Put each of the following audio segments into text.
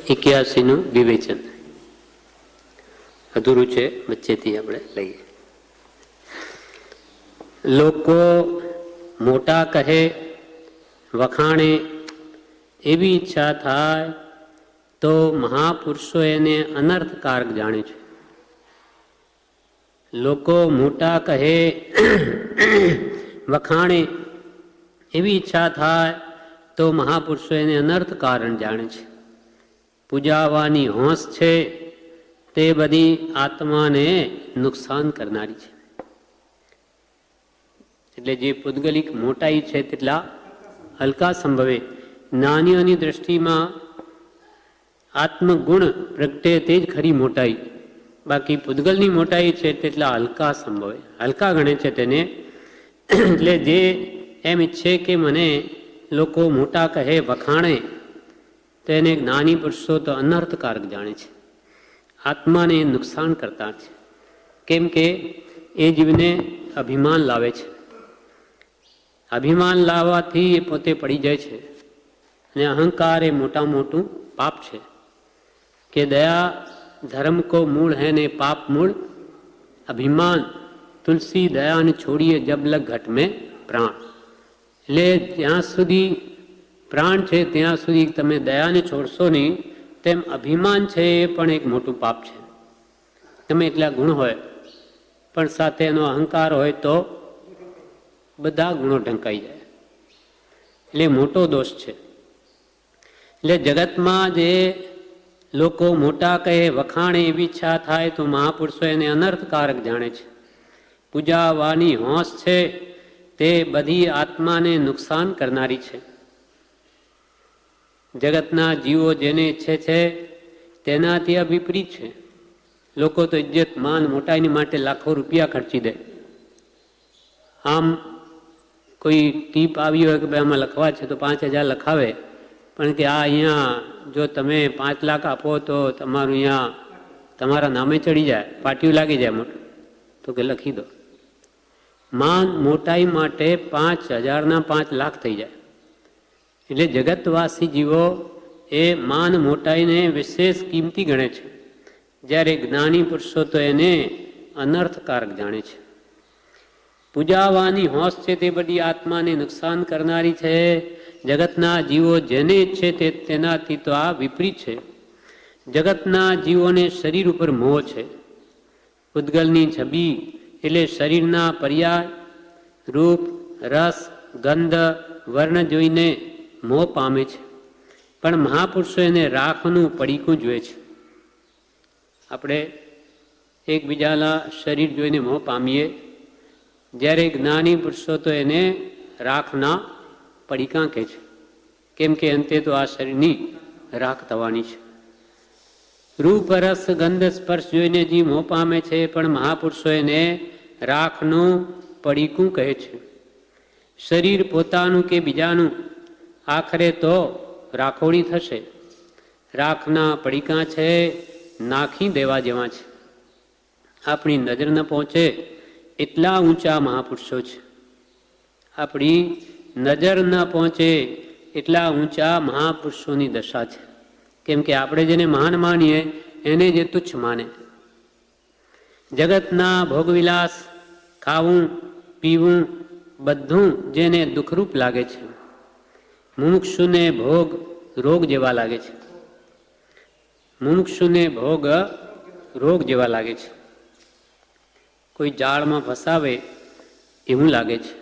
81નું વિવેચન અધૂરું છે, વચ્ચેથી આપણે લઈએ. લોકો મોટા કહે, વખાણે, એવી ઈચ્છા થાય તો મહાપુરુષો એને અનર્થકારક જાણે છે. લોકો મોટા કહે, વખાણે, એવી ઈચ્છા થાય તો મહાપુરુષો એને અનર્થ કારણ જાણે છે. પૂજાવાની હોંશ છે તે બધી આત્માને નુકસાન કરનારી છે. એટલે જે પૂદગલિક મોટાઈ છે તેટલા હલકા સંભવે. જ્ઞાનીઓની દ્રષ્ટિમાં આત્મગુણ પ્રગટે તે જ ખરી મોટાઈ, બાકી પૂદગલની મોટાઈ છે તેટલા હલકા સંભવે, હલકા ગણે છે તેને. એટલે જે એમ ઈચ્છે કે મને લોકો મોટા કહે, વખાણે, તો એને જ્ઞાની પુરુષો તો અનર્થકારક જાણે છે, આત્માને નુકસાન કરતા છે. કેમ કે એ જીવને અભિમાન લાવે છે. અભિમાન લાવવાથી એ પોતે પડી જાય છે. અને અહંકાર એ મોટા મોટું પાપ છે. કે દયા ધર્મ કો મૂળ है ને પાપ મૂળ અભિમાન, તુલસી દયાને છોડીએ જબ લગ ઘટ में પ્રાણ. એટલે જ્યાં સુધી પ્રાણ છે ત્યાં સુધી તમે દયાને છોડશો નહીં, તેમ અભિમાન છે એ પણ એક મોટું પાપ છે. તમે એટલા ગુણ હોય પણ સાથે એનો અહંકાર હોય તો બધા ગુણો ઢંકાઈ જાય, એટલે મોટો દોષ છે. એટલે જગતમાં જે લોકો મોટા કહે, વખાણે, એવી ઈચ્છા થાય તો મહાપુરુષો એને અનર્થકારક જાણે છે. પૂજાવાની હોંશ છે તે બધી આત્માને નુકસાન કરનારી છે. જગતના જીવો જેને ઈચ્છે છે તેનાથી આ વિપરીત છે. લોકો તો ઇજ્જત માન મોટાઈની માટે લાખો રૂપિયા ખર્ચી દે. આમ કોઈ ટીપ આવી હોય કે ભાઈ આમાં લખવા છે તો 5,000 લખાવે, પણ કે આ અહીંયા જો તમે 5 લાખ આપો તો તમારું અહીંયા તમારા નામે ચડી જાય, પાટિયું લાગી જાય મોટું, તો કે લખી દો. માન મોટાઈ માટે 5,000ના 5 લાખ થઈ જાય. એટલે જગતવાસી જીવો એ માન મોટાઈને વિશેષ કિંમતી ગણે છે, જ્યારે જ્ઞાની પુરુષો તો એને અનર્થકારક જાણે છે. પૂજાવાની હોંશ છે તે બધી આત્માને નુકસાન કરનારી છે. જગતના જીવો જેને ઈચ્છે તે તેનાથી તો આ વિપરીત છે. જગતના જીવોને શરીર ઉપર મોહ છે. પૂદગલની છબી એટલે શરીરના પર્યાય, રૂપ, રસ, ગંધ, વર્ણ જોઈને મોહ પામે છે. પણ મહાપુરુષો એને રાખનું પડીકું જોઈએ છે. આપણે એકબીજાના શરીર જોઈને મોહ પામીએ, જ્યારે જ્ઞાની પુરુષો તો એને રાખના પડીકા કહે છે. કેમ કે અંતે તો આ શરીરની રાખ થવાની છે. રૂપ, રસ, ગંધ, સ્પર્શ જોઈને જે મોહ પામે છે, પણ મહાપુરુષો એને રાખનું પડીકું કહે છે. શરીર પોતાનું કે બીજાનું, આખરે તો રાખોડી થશે. રાખના પડીકા છે, નાખી દેવા જેવા છે. આપણી નજર ન પહોંચે એટલા ઊંચા મહાપુરુષો છે. આપણી નજર ન પહોંચે એટલા ઊંચા મહાપુરુષોની દશા છે. કેમ કે આપણે જેને મહાન માનીએ એને જે તુચ્છ માને. જગતના ભોગવિલાસ, ખાવું પીવું બધું જેને દુઃખરૂપ લાગે છે, મુમુક્ષુને ભોગ રોગ જેવા લાગે છે. મુમુક્ષુને ભોગ રોગ જેવા લાગે છે. કોઈ જાળમાં ફસાવે એવું લાગે છે.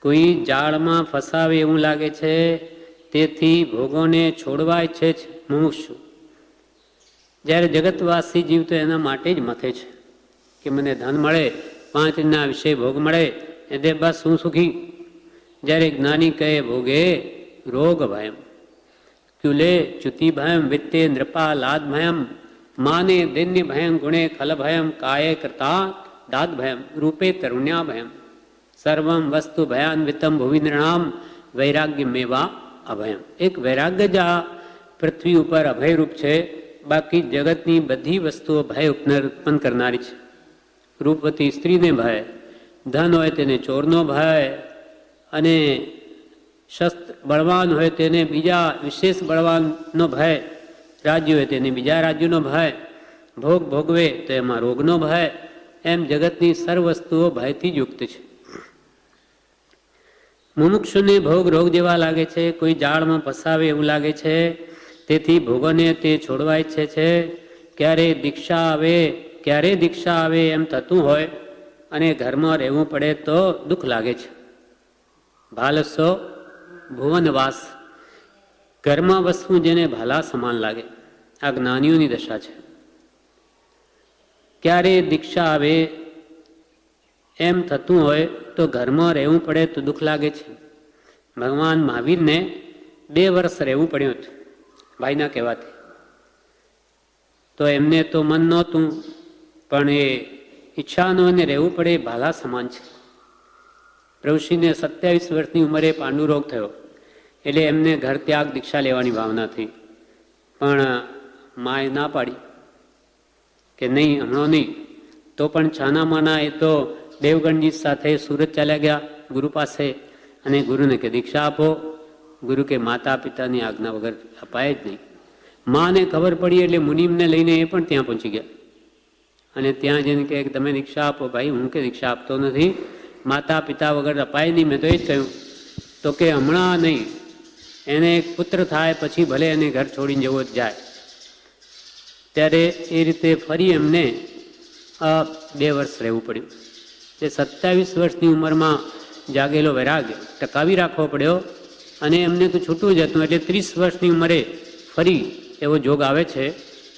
કોઈ જાળમાં ફસાવે એવું લાગે છે, તેથી ભોગોને છોડવા ઈચ્છે છે મુમુક્ષુ. જ્યારે જગતવાસી જીવ તો એના માટે જ મથે છે કે મને ધન મળે, 5 ના વિષય ભોગ મળે એટલે બસ હું સુખી. જ્યારે જ્ઞાની કહે ભોગે રોગ ભયમ, ક્યુલે ચ્યુતિ ભયમ, વિત્તે નૃપા લાદ ભયમ, માને દૈન્ય ભયમ, ગુણે ખલ ભયમ, કાયે કરતા દાદ ભયમ, રૂપે તરુણ્યા ભયમ, સર્વમ વસ્તુ ભયાન્વિતમ ભુવિન્દ્રણામ વૈરાગ્ય મેવા અભયમ. એક વૈરાગ્ય જ આ પૃથ્વી ઉપર અભયરૂપ છે. બાકી જગતની બધી વસ્તુઓ ભય ઉત્પન્ન કરનારી છે. રૂપવતી સ્ત્રીને ભય, ધન હોય તેને ચોરનો ભય, અને શસ્ત્ર બળવાન હોય તેને બીજા વિશેષ બળવાનનો ભય, રાજ્ય હોય તેને બીજા રાજ્યનો ભય, ભોગ ભોગવે તો એમાં રોગનો ભય, એમ જગતની સર્વ વસ્તુઓ ભયથી યુક્ત છે. મુમુક્ષુને ભોગ રોગ જેવા લાગે છે, કોઈ જાળમાં ફસાવે એવું લાગે છે, તેથી ભોગોને તે છોડવા ઈચ્છે છે. ક્યારે દીક્ષા આવે એમ થતું હોય અને ઘરમાં રહેવું પડે તો દુઃખ લાગે છે. ભાલસો ભુવનવાસ, ઘરમાં વસવું જેને ભાલા સમાન લાગે, આ જ્ઞાનીઓની દશા છે. ક્યારે દીક્ષા આવે એમ થતું હોય તો ઘરમાં રહેવું પડે તો દુઃખ લાગે છે. ભગવાન મહાવીરને 2 વર્ષ રહેવું પડ્યું હતું ભાઈના કહેવાથી. તો એમને તો મન નહોતું, પણ એ ઈચ્છાનો એને રહેવું પડે ભાલા સમાન છે. પ્રભુશ્રીને 27 વર્ષની ઉંમરે પાંડુરોગ થયો, એટલે એમને ઘર ત્યાગ દીક્ષા લેવાની ભાવના થઈ, પણ માએ ના પાડી કે નહીં, હમણાં નહીં. તો પણ છાના માના એ તો દેવગણજી સાથે સુરત ચાલ્યા ગયા ગુરુ પાસે, અને ગુરુને કે દીક્ષા આપો. ગુરુ કે માતા પિતાની આજ્ઞા વગર અપાય જ નહીં. માને ખબર પડી એટલે મુનિમને લઈને એ પણ ત્યાં પહોંચી ગયા, અને ત્યાં જઈને કે તમે દીક્ષા આપો. ભાઈ હું કે દીક્ષા આપતો નથી, માતા પિતા વગર અપાય નહીં, મેં તો એ જ કહ્યું. તો કે હમણાં નહીં, એને એક પુત્ર થાય પછી ભલે એને ઘર છોડીને જવો જ જાય. ત્યારે એ રીતે ફરી એમને 2 વર્ષ રહેવું પડ્યું. તે 27 વર્ષની ઉંમરમાં જાગેલો વૈરાગ્ય ટકાવી રાખવો પડ્યો, અને એમને તો છૂટું જ હતું. એટલે 30 વર્ષની ઉંમરે ફરી એવો જોગ આવે છે,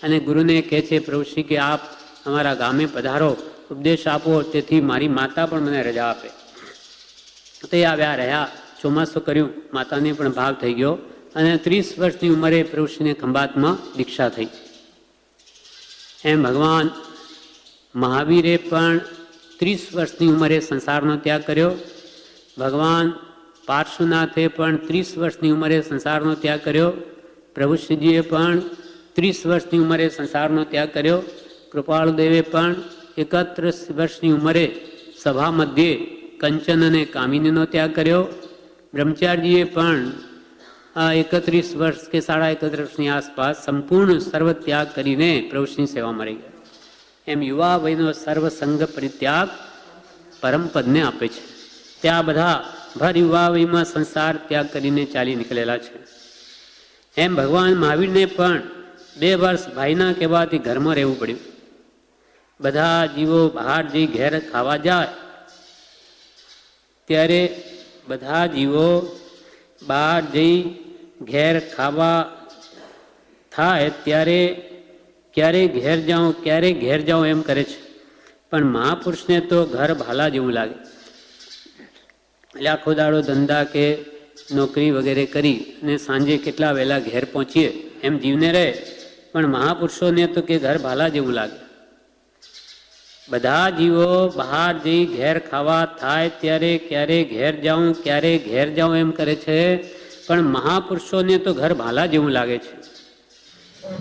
અને ગુરુને કહે છે પ્રભુશ્રી કે આપ અમારા ગામે પધારો, ઉપદેશ આપો, તેથી મારી માતા પણ મને રજા આપે. તે આવ્યા, રહ્યા, ચોમાસું કર્યું, માતાને પણ ભાવ થઈ ગયો, અને 30 વર્ષની ઉંમરે પ્રભુશ્રીને ખંભાતમાં દીક્ષા થઈ. એમ ભગવાન મહાવીરે પણ 30 વર્ષની ઉંમરે સંસારનો ત્યાગ કર્યો. ભગવાન પાર્શ્વનાથે પણ 30 વર્ષની ઉંમરે સંસારનો ત્યાગ કર્યો. પ્રભુશ્રીજીએ પણ 30 વર્ષની ઉંમરે સંસારનો ત્યાગ કર્યો. કૃપાળુદેવે પણ 31 વર્ષની ઉંમરે સભા મધ્યે કંચન અને કામિનીનો ત્યાગ કર્યો. બ્રહ્મચારીજીએ પણ 31 વર્ષ કે 31.5 વર્ષની આસપાસ સંપૂર્ણ સર્વ ત્યાગ કરીને પ્રભુશ્રીની સેવામાં રહી ગયા. એમ યુવા વયનો સર્વસંગ પરિત્યાગ પરમપદને આપે છે. ત્યાં બધા ભર યુવા વયમાં સંસાર ત્યાગ કરીને ચાલી નીકળેલા છે. એમ ભગવાન મહાવીરને પણ 2 વર્ષ ભાઈના કહેવાથી ઘરમાં રહેવું પડ્યું. બધા જીવો બહાર જઈ ઘેર ખાવા જાય ત્યારે બધા જીવો બહાર જઈ ઘેર ખાવા થાય ત્યારે ક્યારે ઘેર જાઉં એમ કરે છે. પણ મહાપુરુષને તો ઘર ભાલા જેવું લાગે. એટલે આખો દાડો ધંધા કે નોકરી વગેરે કરી અને સાંજે કેટલા વહેલા ઘેર પહોંચીએ એમ જીવને રહે, પણ મહાપુરુષોને તો કે ઘર ભાલા જેવું લાગે. બધા જીવો બહાર જઈ ઘેર ખાવા થાય ત્યારે ક્યારે ઘેર જાઉં એમ કરે છે, પણ મહાપુરુષોને તો ઘર ભાલા જેવું લાગે છે.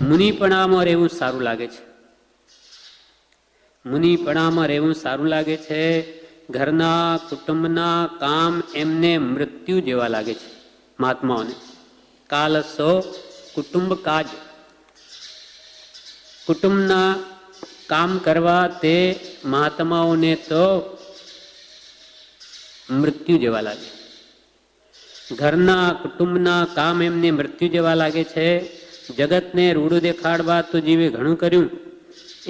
મુનિપણામાં રહેવું સારું લાગે છે. મુનિપણામાં રહેવું સારું લાગે છે. ઘરના કુટુંબના કામ એમને મૃત્યુ જેવા લાગે છે. મહાત્માઓને કાલસો કુટુંબ કાજ, કુટુંબના કામ કરવા તે મહાત્માઓને તો મૃત્યુ જેવા લાગે. ઘરના કુટુંબના કામ એમને મૃત્યુ જેવા લાગે છે. જગતને રૂડું દેખાડવા તો જીવે ઘણું કર્યું,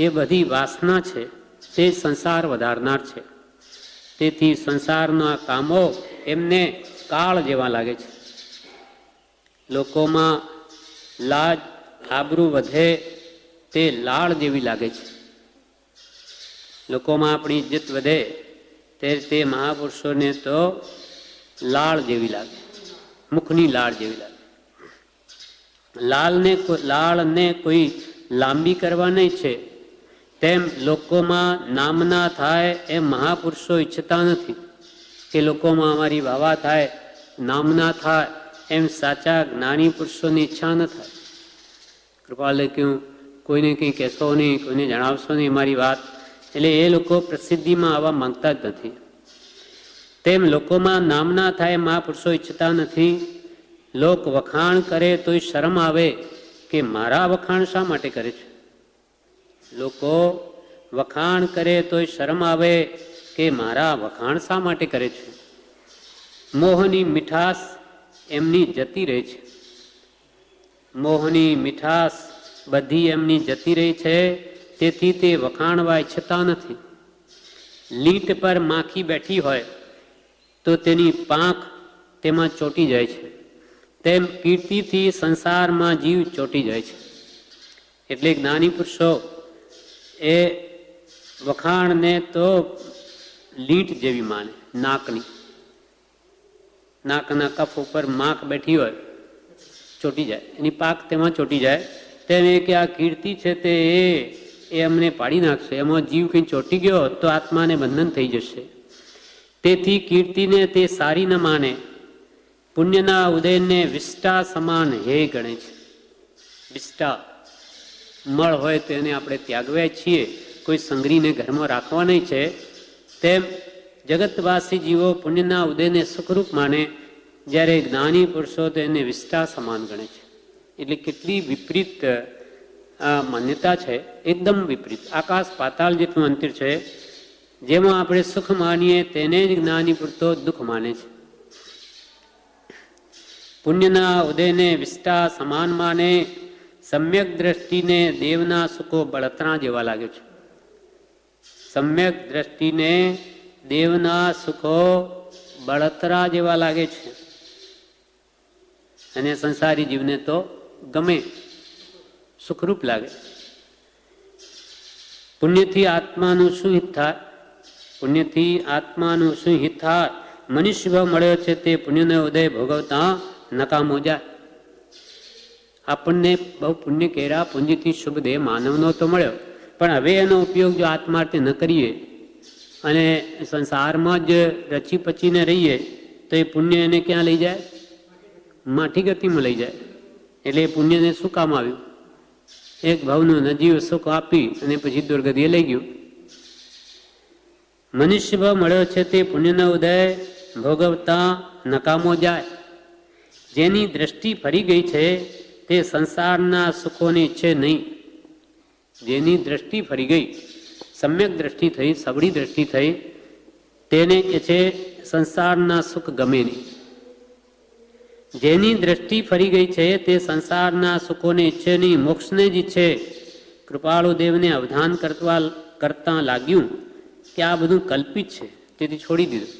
એ બધી વાસના છે, તે સંસાર વધારનાર છે. તેથી સંસારના કામો એમને કાળ જેવા લાગે છે. લોકોમાં લાજ આબરૂ વધે તે લાળ જેવી લાગે છે. લોકોમાં આપણી ઇજ્જત વધે તે મહાપુરુષોને તો લાળ જેવી લાગે, મુખની લાળ જેવી લાગે. લાળને કોઈ લાંબી કરવા નહીં છે, તેમ લોકોમાં નામના થાય એમ મહાપુરુષો ઈચ્છતા નથી કે લોકોમાં અમારી વાવા થાય, નામના થાય, એમ સાચા જ્ઞાની પુરુષોની ઈચ્છા ન થાય. કૃપાલે કહ્યું કોઈને કંઈ કહેશો નહીં, કોઈને જણાવશો નહીં મારી વાત. એટલે એ લોકો પ્રસિદ્ધિમાં આવવા માંગતા જ નથી. તેમ લોકોમાં નામના થાય મહાપુરુષો ઈચ્છતા નથી. લોક વખાણ કરે તોય શરમ આવે કે મારા વખાણ શા માટે કરે છે. લોકો વખાણ કરે તોય શરમ આવે કે મારા વખાણ શા માટે કરે છે. મોહની મીઠાશ એમની જતી રહે છે. મોહની મીઠાશ બધી એમની જતી રહી છે, તેથી તે વખાણવા ઈચ્છતા નથી. લીંટ પર માખી બેઠી હોય તો તેની પાંખ તેમાં ચોંટી જાય છે, તેમ કીર્તિથી સંસારમાં જીવ ચોંટી જાય છે. એટલે જ્ઞાની પુરુષો એ વખાણને તો લીંટ જેવી માને. નાકના કફ ઉપર માખ બેઠી હોય, ચોંટી જાય, એની પાક તેમાં ચોંટી જાય. તેમ કે આ કીર્તિ છે તે એ અમને પાડી નાખશે. એમાં જીવ કંઈ ચોંટી ગયો તો આત્માને બંધન થઈ જશે. તેથી કીર્તિને તે સારી ન માને. પુણ્યના ઉદયને વિષ્ટા સમાન હે ગણે છે. વિષ્ટા મળ હોય તો એને આપણે ત્યાગવ્યા છીએ, કોઈ સંગ્રહીને ઘરમાં રાખવા નહીં છે. તેમ જગતવાસી જીવો પુણ્યના ઉદયને સુખરૂપ માને, જ્યારે જ્ઞાની પુરુષો તો એને વિષ્ટા સમાન ગણે છે. એટલે કેટલી વિપરીત માન્યતા છે, એકદમ વિપરીત. આકાશ પાતાળ જેટલું અંતર છે. જેમાં આપણે સુખ માનીએ તેને જ જ્ઞાની પુરુષો દુઃખ માને છે. પુણ્યના ઉદયને વિષ્ટા સમાન માને. સમ્યક દ્રષ્ટિને દેવના સુખો બળતરા જેવા લાગે છે. સમ્યક દ્રષ્ટિને દેવના સુખો બળતરા જેવા લાગે છે. અને સંસારી જીવને તો ગમે, સુખરૂપ લાગે. પુણ્યથી આત્માનું શું હિત થાય? પુણ્યથી આત્માનું શું હિત થાય? મનુષ્ય ભાવ મળ્યો છે તે પુણ્યનો ઉદય ભોગવતા નકામો જાય. આપણને બહુ પુણ્ય કર્યા, પુણ્યથી શુભ દેહ માનવનો તો મળ્યો, પણ હવે એનો ઉપયોગ જો આત્માર્થે ન કરીએ અને સંસારમાં જ રચી પચીને રહીએ તો એ પુણ્ય એને ક્યાં લઈ જાય? માઠી ગતિમાં લઈ જાય. એટલે એ પુણ્યને શું કામ આવ્યું? એક ભાવનું નજીવ સુખ આપી અને પછી દુર્ગતિએ લઈ ગયું. મનુષ્ય ભાવ મળ્યો છે તે પુણ્યનો ઉદય ભોગવતા નકામો જાય. જેની દ્રષ્ટિ ફરી ગઈ છે તે સંસારના સુખોને ઈચ્છે નહીં. જેની દ્રષ્ટિ ફરી ગઈ, સમ્યક દ્રષ્ટિ થઈ, સબળી દ્રષ્ટિ થઈ, તેને કે છે સંસારના સુખ ગમે નહીં. જેની દ્રષ્ટિ ફરી ગઈ છે તે સંસારના સુખોને ઈચ્છે નહીં, મોક્ષને જ ઈચ્છે. કૃપાળુ દેવને અવધાન કરતા લાગ્યું કે આ બધું કલ્પિત છે, તેથી છોડી દીધું.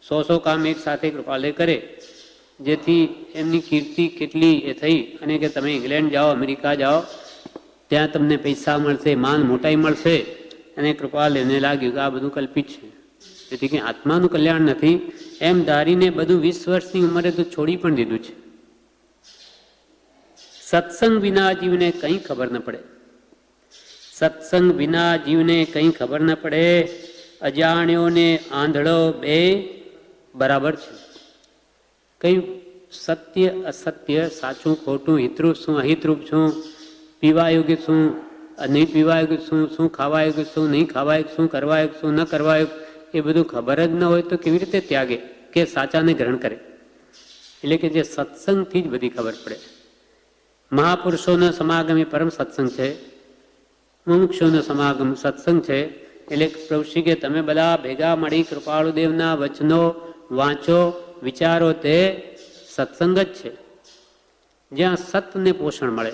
100 કામ એક સાથે કૃપાલય કરે, જેથી એમની કીર્તિ કેટલી એ થઈ. અને કે તમે ઇંગ્લેન્ડ જાઓ, અમેરિકા જાઓ, ત્યાં તમને પૈસા મળશે, માન મોટાઈ મળશે. અને કૃપાલયને લાગ્યું કે આ બધું કલ્પિત છે, તેથી કે આત્માનું કલ્યાણ નથી એમ ધારીને બધું 20 વર્ષની ઉંમરે તો છોડી પણ દીધું છે. સત્સંગ વિના જીવને કંઈ ખબર ન પડે. સત્સંગ વિના જીવને કંઈ ખબર ન પડે. અજાણ્યોને આંધળો બે બરાબર છે. કઈ સત્ય અસત્ય, સાચું ખોટું, હિતરૂપ શું, અહિતરૂપ શું, પીવા યોગ્ય શું, નહીં પીવા યોગ્ય શું, શું ખાવા યોગ્ય શું, નહીં ખાવા યોગ્ય શું, કરવા યોગ્ય શું, ન કરવા યોગ્ય, એ બધું ખબર જ ન હોય તો કેવી રીતે ત્યાગે કે સાચાને ગ્રહણ કરે? એટલે કે જે સત્સંગથી જ બધી ખબર પડે. મહાપુરુષોનો સમાગમ એ પરમ સત્સંગ છે. મુમુક્ષુનો સમાગમ સત્સંગ છે. એટલે પ્રભુશ્રી કે તમે બધા ભેગા મળી કૃપાળુ દેવના વચનો વાંચો, વિચારો, તે સત્સંગ જ છે. જ્યાં સતને પોષણ મળે.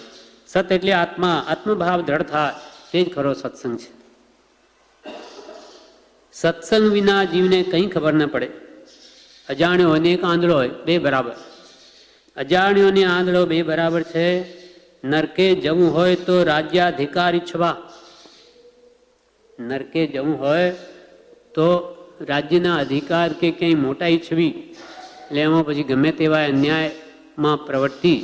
સત એટલે આત્મા, આત્મભાવ દ્રઢ થાય, તે જ ખરો સત્સંગ છે. સત્સંગ વિના જીવને કંઈ ખબર ન પડે. અજાણ્યો અને એક આંધળો હોય, બે બરાબર. અજાણ્યો ને આંધળો બે બરાબર છે. નરકે જવું હોય તો રાજ્યાધિકાર ઈચ્છવા. નરકે જવું હોય તો રાજ્યના અધિકાર કે કંઈ મોટા ઈચ્છવી. એટલે એમાં પછી ગમે તેવા અન્યાયમાં પ્રવૃત્તિ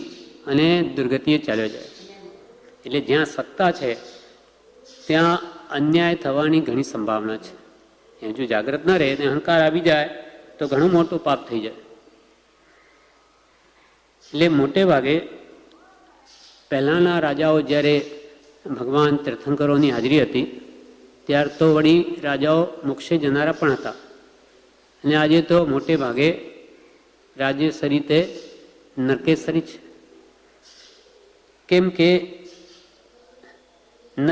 અને દુર્ગતિએ ચાલ્યો જાય. એટલે જ્યાં સત્તા છે ત્યાં અન્યાય થવાની ઘણી સંભાવના છે. એ જો જાગ્રત ન રહે અને અહંકાર આવી જાય તો ઘણું મોટું પાપ થઈ જાય. એટલે મોટે ભાગે પહેલાંના રાજાઓ જ્યારે ભગવાન તીર્થંકરોની હાજરી હતી ત્યાર તો વળી રાજાઓ મોક્ષે જનારા પણ હતા. અને આજે તો મોટે ભાગે રાજ્યસરી તે નરકેસરી છે. કેમ કે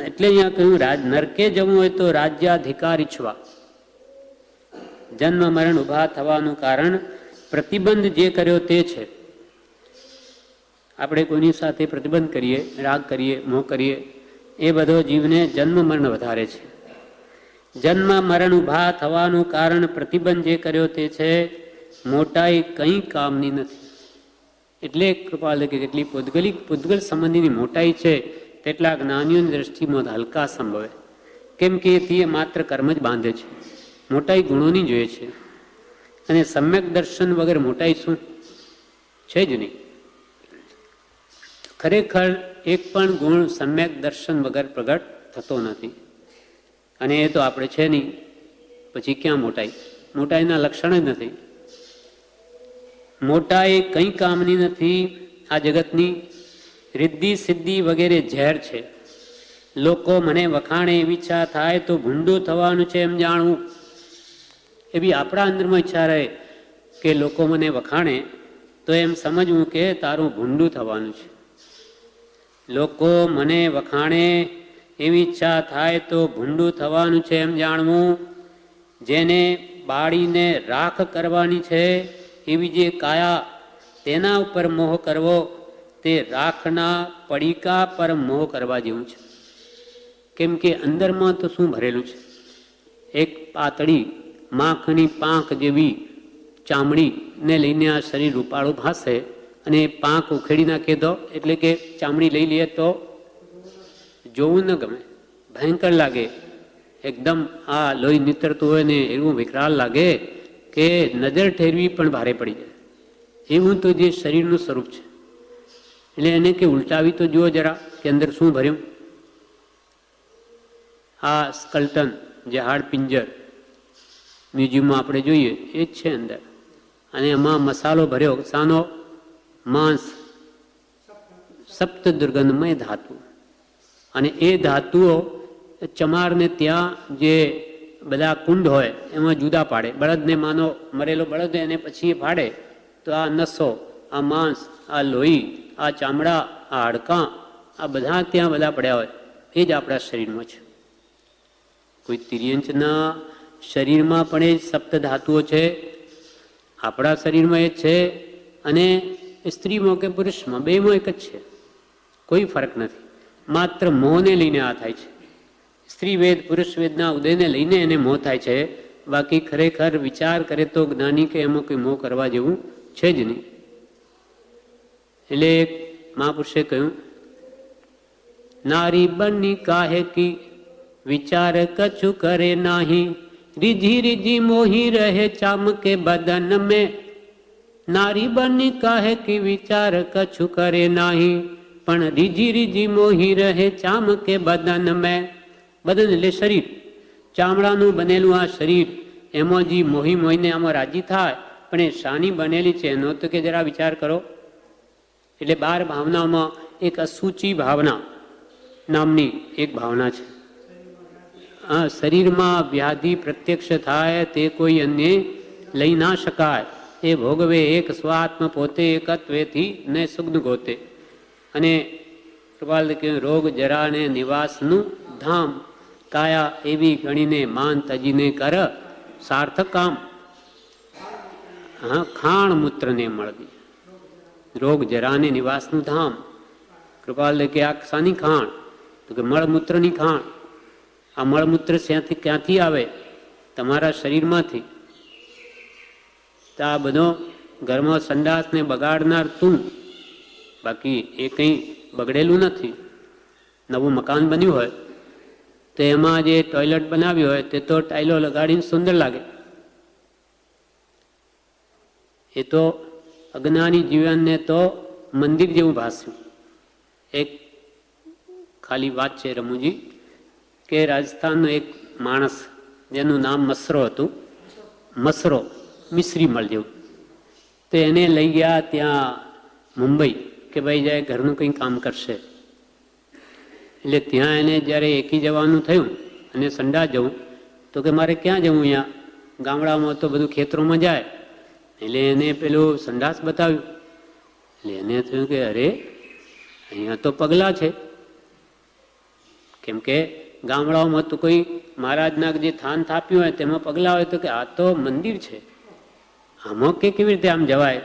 એટલે અહીંયા કહ્યું નરકે જવું હોય તો રાજ્યાધિકાર ઈચ્છવા. જન્મ મરણ ઉભા થવાનું કારણ પ્રતિબંધ જે કર્યો તે છે. આપણે કોઈની સાથે પ્રતિબંધ કરીએ, રાગ કરીએ, મોહ કરીએ, એ બધો જીવને જન્મ મરણ વધારે છે. જન્મ મરણ ઉભા થવાનું કારણ પ્રતિબંધ જે કર્યો તે છે, મોટાઈ કંઈ કામની નથી. એટલે કૃપાલ કે જેટલી પૂતગલ સંબંધીની મોટાઈ છે તેટલા જ્ઞાનીઓની દ્રષ્ટિમાં હલકા સંભવે. કેમ કે તે માત્ર કર્મ જ બાંધે છે. મોટાઈ ગુણોની જોઈએ છે. અને સમ્યક દર્શન વગર મોટાઈ શું છે જ નહીં. ખરેખર એક પણ ગુણ સમ્યક દર્શન વગર પ્રગટ થતો નથી. અને એ તો આપણે છે નહીં, પછી ક્યાં મોટાઈ? મોટાઈના લક્ષણ જ નથી. મોટાઈ કંઈ કામની નથી. આ જગતની રિદ્ધિ સિદ્ધિ વગેરે ઝેર છે. લોકો મને વખાણે એવી ઈચ્છા થાય તો ભૂંડું થવાનું છે એમ જાણવું. એ બી આપણા અંદરમાં ઈચ્છા રહે કે લોકો મને વખાણે તો એમ સમજવું કે તારું ભૂંડું થવાનું છે. લોકો મને વખાણે એવી ઈચ્છા થાય તો ભૂંડું થવાનું છે એમ જાણવું. જેને બાળીને રાખ કરવાની છે એવી જે કાયા, તેના ઉપર મોહ કરવો તે રાખના પડીકા પર મોહ કરવા જેવું છે. કેમ કે અંદરમાં તો શું ભરેલું છે? એક પાતળી માખની પાંખ જેવી ચામડીને લઈને આ શરીર રૂપાળું ભાસે અને પાંખ ઉખેડી નાખે તો, એટલે કે ચામડી લઈ લઈએ તો જોવું ન ગમે, ભયંકર લાગે. એકદમ આ લોહી નીતરતું હોય ને એવું વિકરાળ લાગે કે નજર ઠેરવી પણ ભારે પડી જાય. એવું તો જે શરીરનું સ્વરૂપ છે. એટલે એને કે ઉલટાવી તો જુઓ જરા કે અંદર શું ભર્યું. આ સ્કલ્ટન જે હાડ પિંજર મ્યુઝિયમમાં આપણે જોઈએ એ જ છે અંદર. અને એમાં મસાલો ભર્યો શાનો? માંસ, સપ્ત દુર્ગંધમય ધાતુ. અને એ ધાતુઓ ચમારને ત્યાં જે બધા કુંડ હોય એમાં જુદા પાડે. બળદને માનો મરેલો બળદ એને પછી ફાડે તો આ નસો, આ માંસ, આ લોહી, આ ચામડા, આ હાડકાં, આ બધા ત્યાં બધા પડ્યા હોય. એ જ આપણા શરીરમાં છે. કોઈ તિર્યંચના શરીરમાં પણ એ સપ્ત ધાતુઓ છે. આપણા શરીરમાં એ છે. અને સ્ત્રીમાં કે પુરુષમાં બેમાં એક જ છે. કોઈ ફરક નથી. માત્ર મોહને લઈને આ થાય છે. સ્ત્રી વેદ પુરુષ વેદના ઉદયને લઈને એને મોહ થાય છે. બાકી ખરેખર વિચાર કરે તો જ્ઞાની કે એમાં કોઈ મોહ કરવા જેવું છે જ નહીં. એટલે એક મહાપુરુષે કહ્યું, નારી બની કાહે કી વિચાર કછુ કરે નાહી, રીઝી રીઝી મોહી રહે ચામકે બદન મેં. નારી બની કાહે કી વિચાર કછુ કરે નાહી, પણ રીઝી રીઝી મોહી રહે ચામકે બદન મેં. બદન એટલે શરીર, ચામડાનું બનેલું આ શરીર, એમાં જે મોહી મોહીને આમાં રાજી થાય. પણ એ શાની બનેલી છે એનો તો કે જરા વિચાર કરો. એટલે 12 ભાવનામાં એક અસૂચિ ભાવના નામની એક ભાવના છે. હા, શરીરમાં વ્યાધિ પ્રત્યક્ષ થાય તે કોઈ અન્ય લઈ ના શકાય. એ ભોગવે એક સ્વાત્મ પોતે એકત્વેથી ને સુગ્ન ગોતે. અને કૃપાલ રોગ જરાને નિવાસનું ધામ, કાયા એવી ગણીને માન તજીને કર સાર્થક કામ. હા, ખાણ મૂત્રને મળવી. રોગ જરાને નિવાસનું ધામ. કૃપાલ કે આ શાની ખાણ? તો કે મળમૂત્રની ખાણ. આ મળમૂત્ર ક્યાંથી આવે? તમારા શરીરમાંથી. તો આ બધો ઘરમાં સંડાસને બગાડનાર તું, બાકી એ કંઈ બગડેલું નથી. નવું મકાન બન્યું હોય તો એમાં જે ટોયલેટ બનાવ્યું હોય તે તો ટાઇલો લગાડીને સુંદર લાગે. એ તો અજ્ઞાની જીવનને તો મંદિર જેવું ભાસ્યું. એક ખાલી વાત છે રમુજી, કે રાજસ્થાનનો એક માણસ જેનું નામ મસરો હતું, મસરો મિશ્રી મળ જેવું, તો એને લઈ ગયા ત્યાં મુંબઈ કે ભાઈ જાય ઘરનું કંઈ કામ કરશે. એટલે ત્યાં એને જ્યારે એકી જવાનું થયું અને સંડા જવું તો કે મારે ક્યાં જવું? અહીંયા ગામડામાં તો બધું ખેતરોમાં જાય, એટલે એને પેલું સંડાસ બતાવ્યું. એટલે એને થયું કે અરે અહીંયા તો પગલાં છે. કેમ કે ગામડાઓમાં તો કોઈ મહારાજના જે થાન થાપ્યું હોય તેમાં પગલાં હોય, તો કે આ તો મંદિર છે, આમાં કે કેવી રીતે આમ જવાય?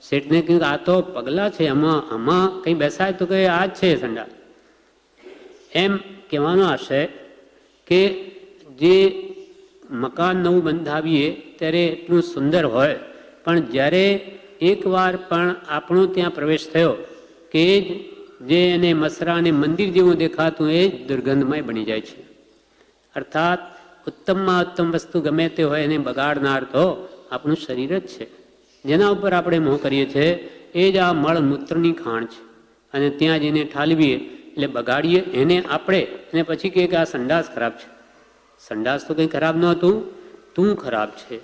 શેઠને કહ્યું કે આ તો પગલાં છે, આમાં કંઈ બેસાય તો કે આ જ છે સંડાસ. એમ કહેવાનો આશય કે જે મકાન નવું બંધાવીએ ત્યારે એટલું સુંદર હોય, પણ જ્યારે એકવાર પણ આપણો ત્યાં પ્રવેશ થયો કે જે એને મસરા અને મંદિર જેવું દેખાતું એ જ દુર્ગંધમય બની જાય છે. અર્થાત ઉત્તમમાં ઉત્તમ વસ્તુ ગમે તે હોય એને બગાડનાર તો આપણું શરીર જ છે. જેના ઉપર આપણે મોહ કરીએ છીએ એ જ આ મળમૂત્રની ખાણ છે. અને ત્યાં જઈને ઠાલવીએ એટલે બગાડીએ એને આપણે, અને પછી કહે કે આ સંડાસ ખરાબ છે. સંડાસ તો કંઈ ખરાબ નહોતું, તું ખરાબ છે.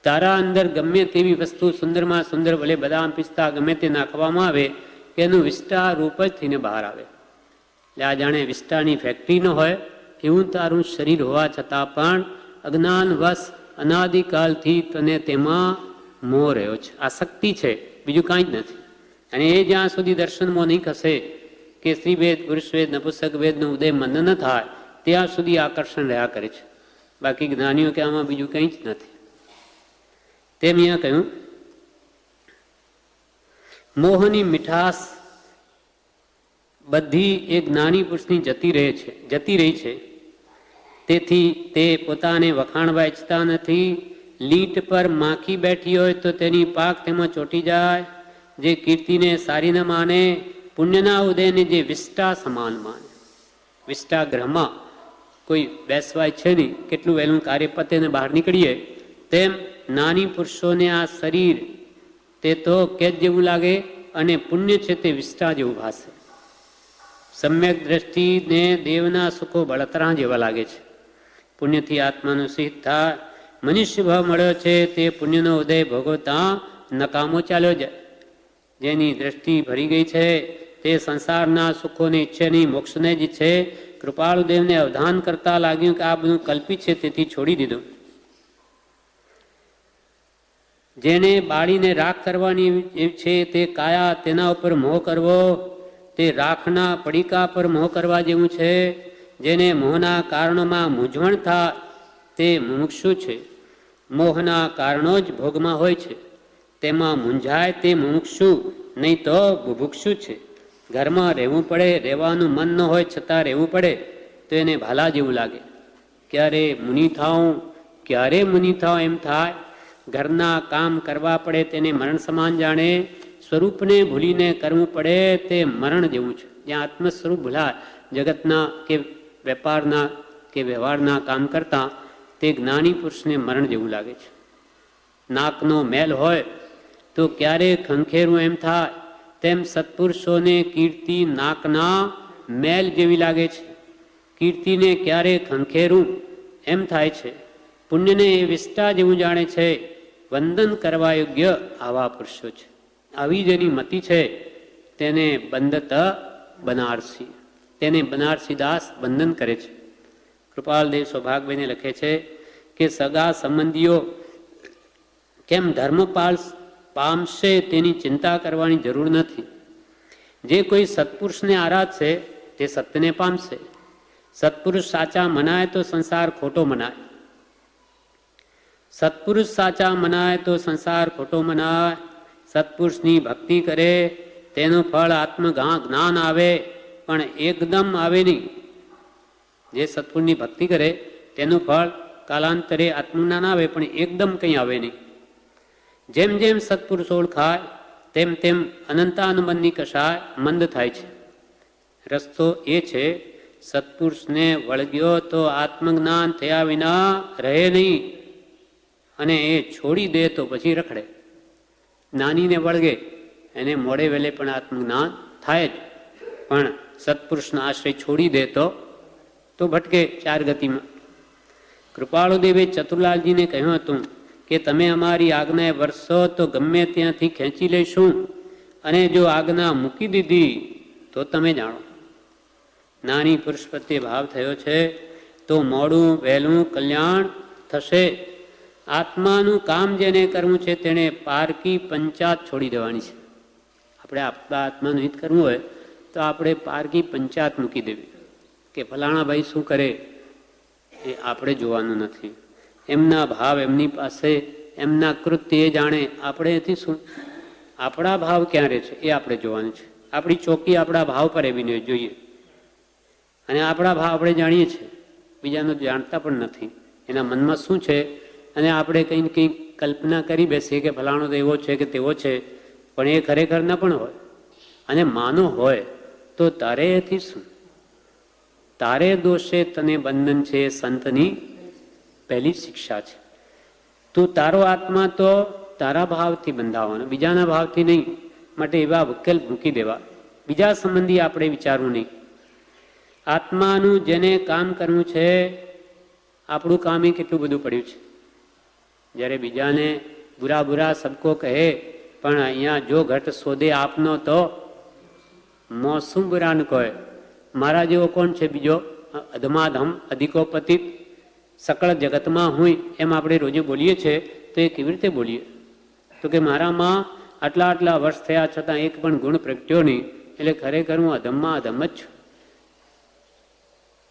તારા અંદર ગમે તેવી વસ્તુ સુંદરમાં સુંદર, ભલે બદામ પિસ્તા ગમે તે નાખવામાં આવે કે એનું વિષ્ટા રૂપ જ થઈને બહાર આવે. એટલે આ જાણે વિષ્ટાની ફેક્ટરી ન હોય એવું તારું શરીર હોવા છતાં પણ અજ્ઞાનવશ અનાદિકાલથી તને તેમાં મોહ રહ્યો છે, આસક્તિ છે, બીજું કાંઈ જ નથી. અને એ જ્યાં સુધી દર્શનમાં નહીં ખસે કે સ્ત્રીવેદ પુરુષવેદ નપુંસક વેદનો ઉદય મન ન થાય ત્યાં સુધી આકર્ષણ રહ્યા કરે છે. બાકી જ્ઞાનીઓ કે આમાં બીજું કંઈ જ નથી. તેમ અહીંયા કહ્યું મોહની મીઠાશ બધી એ જ્ઞાની પુરુષની જતી રહી છે. તેથી તે પોતાને વખાણવા ઈચ્છતા નથી. લીટ પર માખી બેઠી હોય તો તેની પાક તેમાં ચોંટી જાય. જે કીર્તિને સારી ન માને, પુણ્યના ઉદયને જે વિષ્ટા સમાન માને. વિષ્ટા ગ્રહમાં કોઈ બેસવાય છે નહીં, કેટલું વહેલું કાર્ય પતે ને બહાર નીકળીએ, તેમ નાની પુરુષોને આ શરીર તે તો કેદ જેવું લાગે અને પુણ્ય છે તે વિષ્ટા જેવું ભાસે. સમ્યક દ્રષ્ટિને દેવના સુખો બળતરા જેવા લાગે છે. પુણ્યથી આત્માનું સિદ્ધ થાય. મનુષ્ય ભાવ મળ્યો છે તે પુણ્યનો ઉદય ભોગવતા નકામો ચાલ્યો જાય. જેની દ્રષ્ટિ ભરી ગઈ છે તે સંસારના સુખોને ઈચ્છે નહીં, મોક્ષને જ ઈચ્છે. કૃપાળુદેવને અવધાન કરતા લાગ્યું કે આ બધું કલ્પિત છે, તેથી છોડી દીધું. જેને બાળીને રાખ કરવાની છે તે કાયા, તેના ઉપર મોહ કરવો તે રાખના પડીકા પર મોહ કરવા જેવું છે. જેને મોહના કારણોમાં મૂંઝવણ થાય તે મુમુક્ષુ છે. મોહના કારણો જ ભોગમાં હોય છે, તેમાં મૂંઝાય તે મુમુક્ષુ, નહીં તો બુભુક્ષુ છે. ઘરમાં રહેવું પડે, રહેવાનું મન ન હોય છતાં રહેવું પડે તો એને ભાલા જેવું લાગે. ક્યારે મુનિ થાઉં, ક્યારે મુનિ થાઉં એમ થાય. ઘરના કામ કરવા પડે તેને મરણ સમાન જાણે. સ્વરૂપને ભૂલીને કરવું પડે તે મરણ જેવું છે. જ્યાં આત્મ સ્વરૂપ ભૂલાય, જગતના કે વેપારના કે વ્યવહારના કામ કરતા, તે જ્ઞાની પુરુષને મરણ જેવું લાગે છે. નાકનો મેલ હોય તો ક્યારે ખંખેરું એમ થાય, તેમ સત્પુરુષોને કીર્તિ નાકના મેલ જેવી લાગે છે. કીર્તિને ક્યારે ખંખેરું એમ થાય છે. પુણ્યને એ વિષ્ટા જેવું જાણે છે. વંદન કરવા યોગ્ય આવા પુરુષો છે. આવી જેની મતિ છે તેને બંધત બનારસી, તેને બનારસી દાસ બંધન કરે છે. કૃપાલદેવ સૌભાગભાઈને લખે છે કે સગા સંબંધીઓ કેમ ધર્મપાલ પામશે તેની ચિંતા કરવાની જરૂર નથી. જે કોઈ સત્પુરુષને આરાધશે તે સત્યને પામશે. સત્પુરુષ સાચા મનાય તો સંસાર ખોટો મનાય. સત્પુરુષ સાચા મનાય તો સંસાર ખોટો મનાય. સત્પુરુષની ભક્તિ કરે તેનું ફળ આત્મજ્ઞાન આવે, પણ એકદમ આવે નહીં. જે સત્પુરુષની ભક્તિ કરે તેનું ફળ કાલાંતરે આત્મજ્ઞાન આવે, પણ એકદમ કંઈ આવે નહીં. જેમ જેમ સત્પુરુષ ઓળખાય તેમ તેમ અનંતાનુબંધની કશાય મંદ થાય છે. રસ્તો એ છે, સત્પુરુષને વળગ્યો તો આત્મજ્ઞાન થયા વિના રહે નહીં, અને એ છોડી દે તો પછી રખડે. જ્ઞાનીને વળગે એને મોડે વેલે પણ આત્મજ્ઞાન થાય જ, પણ સત્પુરુષનો આશ્રય છોડી દે તો ભટકે ચાર ગતિમાં. કૃપાળુદેવે ચતુરલાલજીને કહ્યું હતું કે તમે અમારી આજ્ઞાએ વરસો તો ગમે ત્યાંથી ખેંચી લઈશું, અને જો આજ્ઞા મૂકી દીધી તો તમે જાણો. નાની પુરુષ પ્રત્યે ભાવ થયો છે તો મોડું વહેલું કલ્યાણ થશે. આત્માનું કામ જેને કરવું છે તેણે પારકી પંચાત છોડી દેવાની છે. આપણે આપણા આત્માનું હિત કરવું હોય તો આપણે પારકી પંચાત મૂકી દેવી, કે ફલાણા ભાઈ શું કરે એ આપણે જોવાનું નથી. એમના ભાવ એમની પાસે, એમના કૃત્ય એ જાણે, આપણે એથી શું, આપણા ભાવ ક્યાં રહે છે એ આપણે જોવાનું છે. આપણી ચોકી આપણા ભાવ પર એવી જોઈએ, અને આપણા ભાવ આપણે જાણીએ છીએ, બીજાનો જાણતા પણ નથી એના મનમાં શું છે. અને આપણે કંઈ કંઈ કલ્પના કરી બેસીએ કે ફલાણો તો એવો છે કે તેવો છે, પણ એ ખરેખર ન પણ હોય. અને માનો હોય તો તારે એથી શું, તારે દોષે તને બંધન છે એ સંતની પહેલી શિક્ષા છે. તું તારો આત્મા તો તારા ભાવથી બંધાવવાનો, બીજાના ભાવથી નહીં. માટે એવા વિકલ્પ મૂકી દેવા, બીજા સંબંધી આપણે વિચારવું નહીં. આત્માનું જેને કામ કરવું છે, આપણું કામ એ કેટલું બધું પડ્યું છે. જ્યારે બીજાને બુરા બુરા સબકો કહે, પણ અહીંયા જો ઘટ શોધે આપનો તો મોસુમ બુરા ન કહે. મારા જેવો કોણ છે બીજો, અધમાધમ અધિકો પતિત સકળ જગતમાં હોય, એમ આપણે રોજે બોલીએ છીએ. તો એ કેવી રીતે બોલીએ? તો કે મારામાં આટલા આટલા વર્ષ થયા છતાં એક પણ ગુણ પ્રગટ્યો નહીં, એટલે ખરેખર હું અધમમાં અધમ જ છું.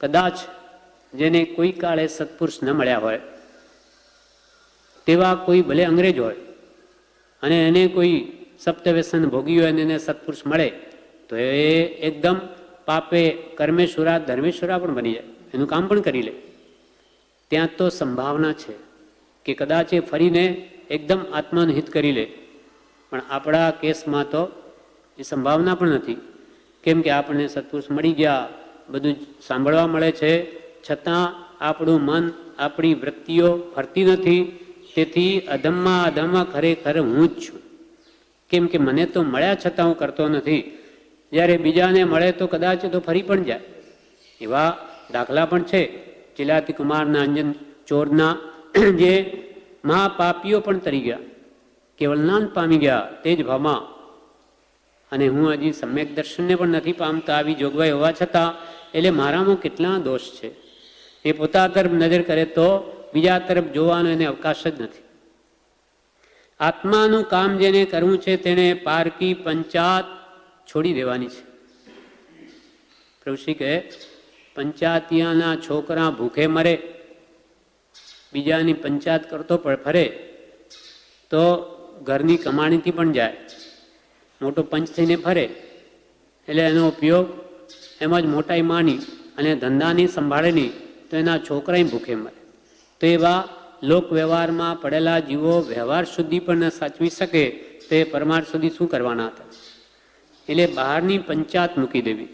કદાચ જેને કોઈ કાળે સત્પુરુષ ન મળ્યા હોય, તેવા કોઈ ભલે અંગ્રેજ હોય અને એને કોઈ સપ્તવ્યસન ભોગી હોય અને એને સત્પુરુષ મળે, તો એ એકદમ પાપે કર્મેશ્વરા ધર્મેશ્વરા પણ બની જાય, એનું કામ પણ કરી લે. ત્યાં તો સંભાવના છે કે કદાચ એ ફરીને એકદમ આત્માનું હિત કરી લે. પણ આપણા કેસમાં તો એ સંભાવના પણ નથી. કેમ કે આપણને સત્પુરુષ મળી ગયા, બધું સાંભળવા મળે છે, છતાં આપણું મન, આપણી વૃત્તિઓ ફરતી નથી. તેથી અધમમાં અધમમાં ખરેખર હું જ છું. કેમ કે મને તો મળ્યા છતાં હું કરતો નથી. જ્યારે બીજાને મળે તો કદાચ તો ફરી પણ જાય. એવા દાખલા પણ છે. ચિલાતી કુમારના, અંજન ચોરના, જે મહાપાપીઓ પણ તરી ગયા, કેવલ જ્ઞાન પામી ગયા તે જ ભાવમાં. અને હું હજી સમ્યક દર્શનને પણ નથી પામતા આવી જોગવાઈ હોવા છતાં, એટલે મારામાં કેટલા દોષ છે એ પોતા તરફ નજર કરે તો બીજા તરફ જોવાનો એને અવકાશ જ નથી. આત્માનું કામ જેને કરવું છે તેને પારકી પંચાત છોડી દેવાની છે. પ્રભુશ્રી કહે, પંચાતિયાના છોકરા ભૂખે મરે, બીજાની પંચાત કરતો પણ ફરે તો ઘરની કમાણીથી પણ જાય. મોટો પંચ થઈને ફરે એટલે એનો ઉપયોગ એમ જ મોટાઈ માની અને ધંધાની સંભાળે નહીં તો એના છોકરાય ભૂખે મરે. તો એવા લોક વ્યવહારમાં પડેલા જીવો વ્યવહાર સુધી પણ ન સાચવી શકે તો એ પરમાર્થ સુધી શું કરવાના હતા? એટલે બહારની પંચાત મૂકી દેવી.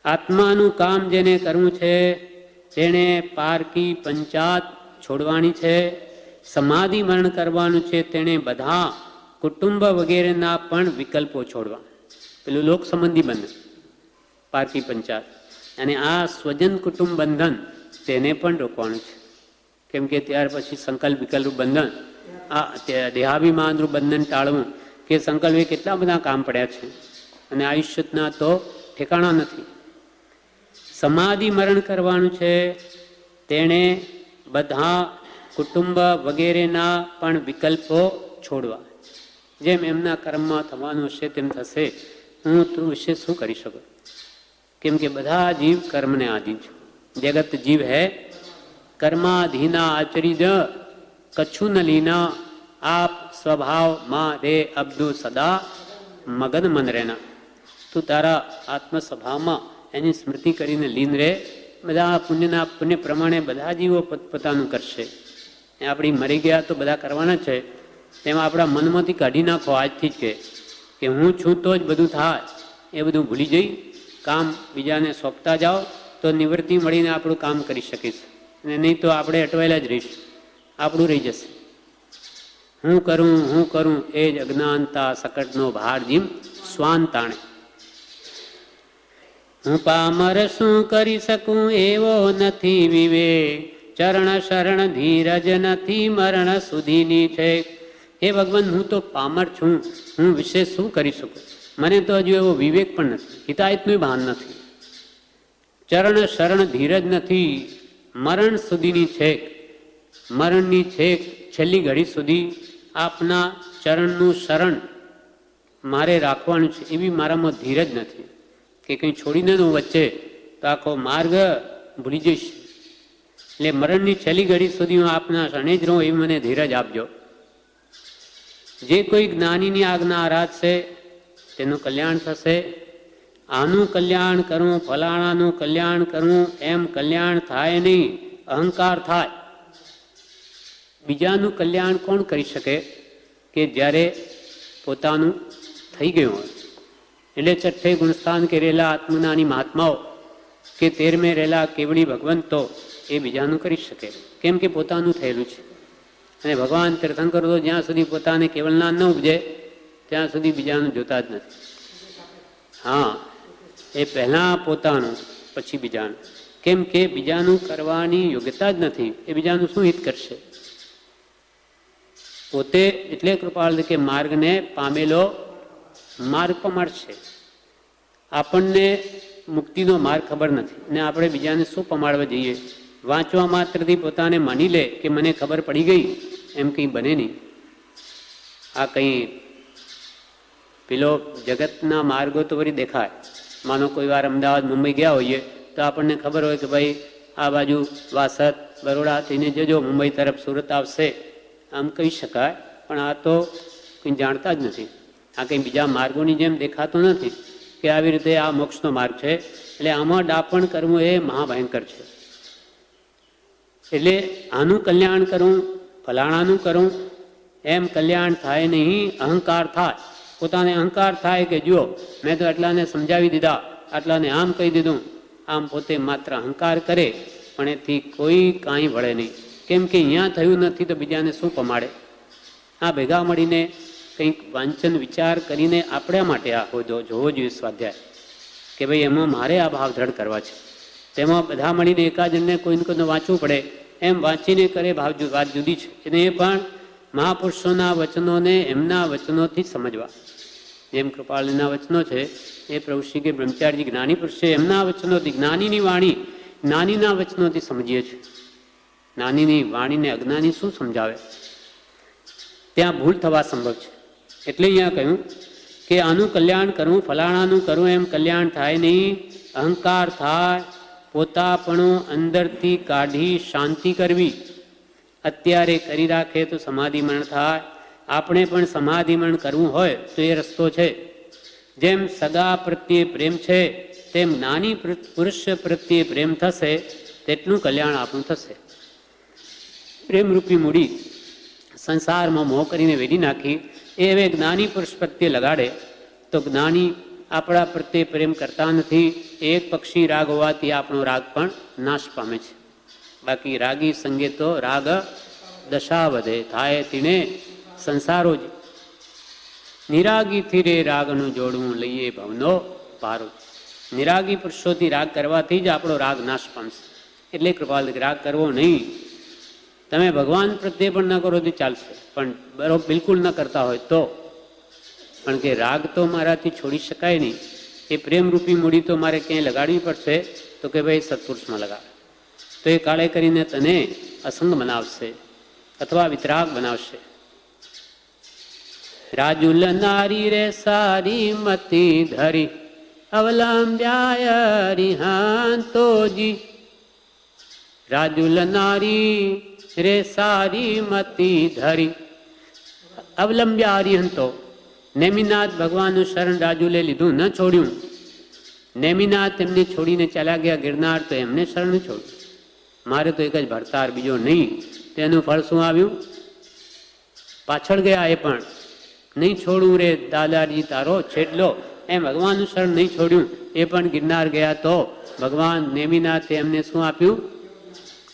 આત્માનું કામ જેને કરવું છે તેણે પારકી પંચાત છોડવાની છે. સમાધિ મરણ કરવાનું છે તેણે બધા કુટુંબ વગેરેના પણ વિકલ્પો છોડવા. પેલું લોક સંબંધી બંધન, પારકી પંચાત, અને આ સ્વજન કુટુંબ બંધન તેને પણ રોકવાનું છે. કેમ કે ત્યાર પછી સંકલ્પ વિકલ્પ બંધન, આ દેહાભિમાનનું બંધન ટાળવું, કે સંકલ્પે કેટલા બધા કામ પડ્યા છે અને આયુષ્યના તો ઠેકાણા નથી. સમાધિ મરણ કરવાનું છે તેણે બધા કુટુંબ વગેરેના પણ વિકલ્પો છોડવા. જેમ એમના કર્મમાં થવાનું હશે તેમ થશે, હું તું વિશે શું કરી શકું? કેમ કે બધા જીવ કર્મને આધીન છે. જગત જીવ હૈ કર્માધીના આચરી જ કચ્છું ન લીના, આપ સ્વભાવ માં રે અબદુ સદા મગન મન રહેના. તું તારા આત્મ સ્વભાવમાં એની સ્મૃતિ કરીને લીન રહે. બધા પુણ્યના પુણ્ય પ્રમાણે બધા જીવો પોતાનું કરશે. આપણી મરી ગયા તો બધા કરવાના છે. તેમાં આપણા મનમાંથી કાઢી નાખો આજથી જ કે હું છું તો જ બધું થાય, એ બધું ભૂલી જઈ કામ બીજાને સોંપતા જાઓ તો નિવૃત્તિ મળીને આપણું કામ કરી શકીશ. અને નહીં તો આપણે અટવાયેલા જ રહીશું, આપણું રહી જશે. હું કરું એ જ અજ્ઞાનતા સકટનો ભાર જીમ શ્વાન તાણે. હું પામર શું કરી શકું એવો નથી વિવેક, ચરણ શરણ ધીરજ નથી મરણ સુધીની છે. હે ભગવાન, હું તો પામર છું, હું વિશે શું કરી શકું? મને તો હજુ એવો વિવેક પણ નથી, હિતાયતનું ભાન નથી, ચરણ શરણ ધીરજ નથી, મરણ સુધીની છે. મરણની છેલ્લી ઘડી સુધી આપના ચરણનું શરણ મારે રાખવાનું છે, એવી મારામાં ધીરજ નથી કે કંઈ છોડીને હું વચ્ચે તો આખો માર્ગ ભૂલી જઈશ. એટલે મરણની છેલ્લી ઘડી સુધી હું આપના શરણે જ રહું એવી મને ધીરજ આપજો. જે કોઈ જ્ઞાનીની આજ્ઞા આરાધશે તેનું કલ્યાણ થશે. આનું કલ્યાણ કરવું, ફલાણાનું કલ્યાણ કરવું એમ કલ્યાણ થાય નહીં, અહંકાર થાય. બીજાનું કલ્યાણ કોણ કરી શકે કે જ્યારે પોતાનું થઈ ગયું હોય. એટલે છઠ્ઠે ગુણસ્થાન કે રહેલા આત્મજ્ઞાની મહાત્માઓ કે 13મે રહેલા કેવળી ભગવંતો એ બીજાનું કરી શકે, કેમ કે પોતાનું થયેલું છે. અને ભગવાન તીર્થંકરો તો જ્યાં સુધી પોતાને કેવળ જ્ઞાન ન ઉપજે ત્યાં સુધી બીજાનું જોતા જ નથી. હા, એ પહેલાં પોતાનું પછી બીજાનું, કેમ કે બીજાનું કરવાની યોગ્યતા જ નથી. એ બીજાનું શું હિત કરશે? પોતે એટલે કૃપાળ કે માર્ગને પામેલો માર્ગ પમાડશે. આપણને મુક્તિનો માર્ગ ખબર નથી ને આપણે બીજાને શું પમાડવા જઈએ? વાંચવા માત્રથી પોતાને માની લે કે મને ખબર પડી ગઈ, એમ કંઈ બને નહીં. આ કંઈ પેલો જગતના માર્ગો તો વળી દેખાય. માનો કોઈ વાર અમદાવાદ મુંબઈ ગયા હોઈએ તો આપણને ખબર હોય કે ભાઈ આ બાજુ વાસદ બરોડા થઈને જજો, મુંબઈ તરફ સુરત આવશે, આમ કહી શકાય. પણ આ તો કંઈ જાણતા જ નથી. આ કંઈ બીજા માર્ગોની જેમ દેખાતો નથી કે આવી રીતે આ મોક્ષનો માર્ગ છે. એટલે આમાં ડાપણ કરવું એ મહાભયંકર છે. એટલે આનું કલ્યાણ કરવું, ફલાણાનું કરવું એમ કલ્યાણ થાય નહીં, અહંકાર થાય. પોતાને અહંકાર થાય કે જુઓ મેં તો આટલાને સમજાવી દીધા, આટલાને આમ કહી દીધું. આમ પોતે માત્ર અહંકાર કરે પણ એથી કોઈ કાંઈ વળે નહીં, કેમ કે અહીંયા થયું નથી તો બીજાને શું પમાડે? આ ભેગા મળીને કંઈક વાંચન વિચાર કરીને આપણા માટે આ જોવો જોઈએ સ્વાધ્યાય કે ભાઈ એમાં મારે આ ભાવ દ્રઢ કરવા છે. તેમાં બધા મળીને એકાજણને કોઈને કોઈને વાંચવું પડે એમ વાંચીને કરે ભાવ વાત જુદી છે. એને એ પણ મહાપુરુષોના વચનોને એમના વચનોથી સમજવા. જેમ કૃપાળના વચનો છે એ પ્રભુ શ્રી કે બ્રહ્મચારીજી જ્ઞાની પુરુષ છે, એમના વચનોથી, જ્ઞાનીની વાણી જ્ઞાનીના વચનોથી સમજીએ છીએ. જ્ઞાનીની વાણીને અજ્ઞાની શું સમજાવે? ત્યાં ભૂલ થવા સંભવ છે. એટલે અહીંયા કહ્યું કે આનું કલ્યાણ કરવું, ફલાણાનું કરવું એમ કલ્યાણ થાય નહીં, અહંકાર થાય. પોતાપણું અંદરથી કાઢી શાંતિ કરવી. અત્યારે કરી રાખે તો સમાધિમરણ થાય. આપણે પણ સમાધિમરણ કરવું હોય તો એ રસ્તો છે. જેમ સગા પ્રત્યે પ્રેમ છે તેમ જ્ઞાની પુરુષ પ્રત્યે પ્રેમ થશે તેટલું કલ્યાણ આપણું થશે. પ્રેમરૂપી મૂડી સંસારમાં મોહ કરીને વેડી નાખી એ હવે જ્ઞાની પુરુષ પ્રત્યે લગાડે તો જ્ઞાની આપણા પ્રત્યે પ્રેમ કરતા નથી. એક પક્ષી રાગ હોવાથી આપણો રાગ પણ નાશ પામે છે. બાકી રાગી સંગે તો રાગ દશા વધે થાય તીણે સંસારો જ. નિરાગીથી રે રાગનું જોડવું લઈએ ભવનો ભારો. નિરાગી પુરુષોથી રાગ કરવાથી જ આપણો રાગ નાશ પામશે. એટલે કૃપાલ રાગ કરવો નહીં. તમે ભગવાન પ્રત્યે પણ ન કરો તો ચાલશે, પણ બરોબર બિલકુલ ન કરતા હોય તો. પણ કે રાગ તો મારાથી છોડી શકાય નહીં. એ પ્રેમરૂપી મૂડી તો મારે ક્યાંય લગાડવી પડશે. તો કે ભાઈ સત્પુરુષમાં લગાડ, તો એ કાળે કરીને તને અસંગ બનાવશે અથવા વિતરાગ બનાવશે. રાજુલ નારી રે સારી મતી ધરી અવલંબ્યાય રિહાંતોજી. રાજુલ નારી રે સારી મતી ધરી અવલંબ્યા હરિહંતો. નેમિનાથ ભગવાનનું શરણ રાજુલે લીધું, ન છોડ્યું. નેમિનાથ એમને છોડીને ચાલ્યા ગયા ગિરનાર, તો એમને શરણ છોડ્યું. મારે તો એક જ ભરતાર, બીજો નહીં. તેનું ફળ શું આવ્યું? પાછળ ગયા એ પણ નહીં છોડું રે દાદાજી તારો છેડલો. એમ ભગવાનનું શરણ નહીં છોડ્યું, એ પણ ગિરનાર ગયા તો ભગવાન નેમિનાથે એમને શું આપ્યું?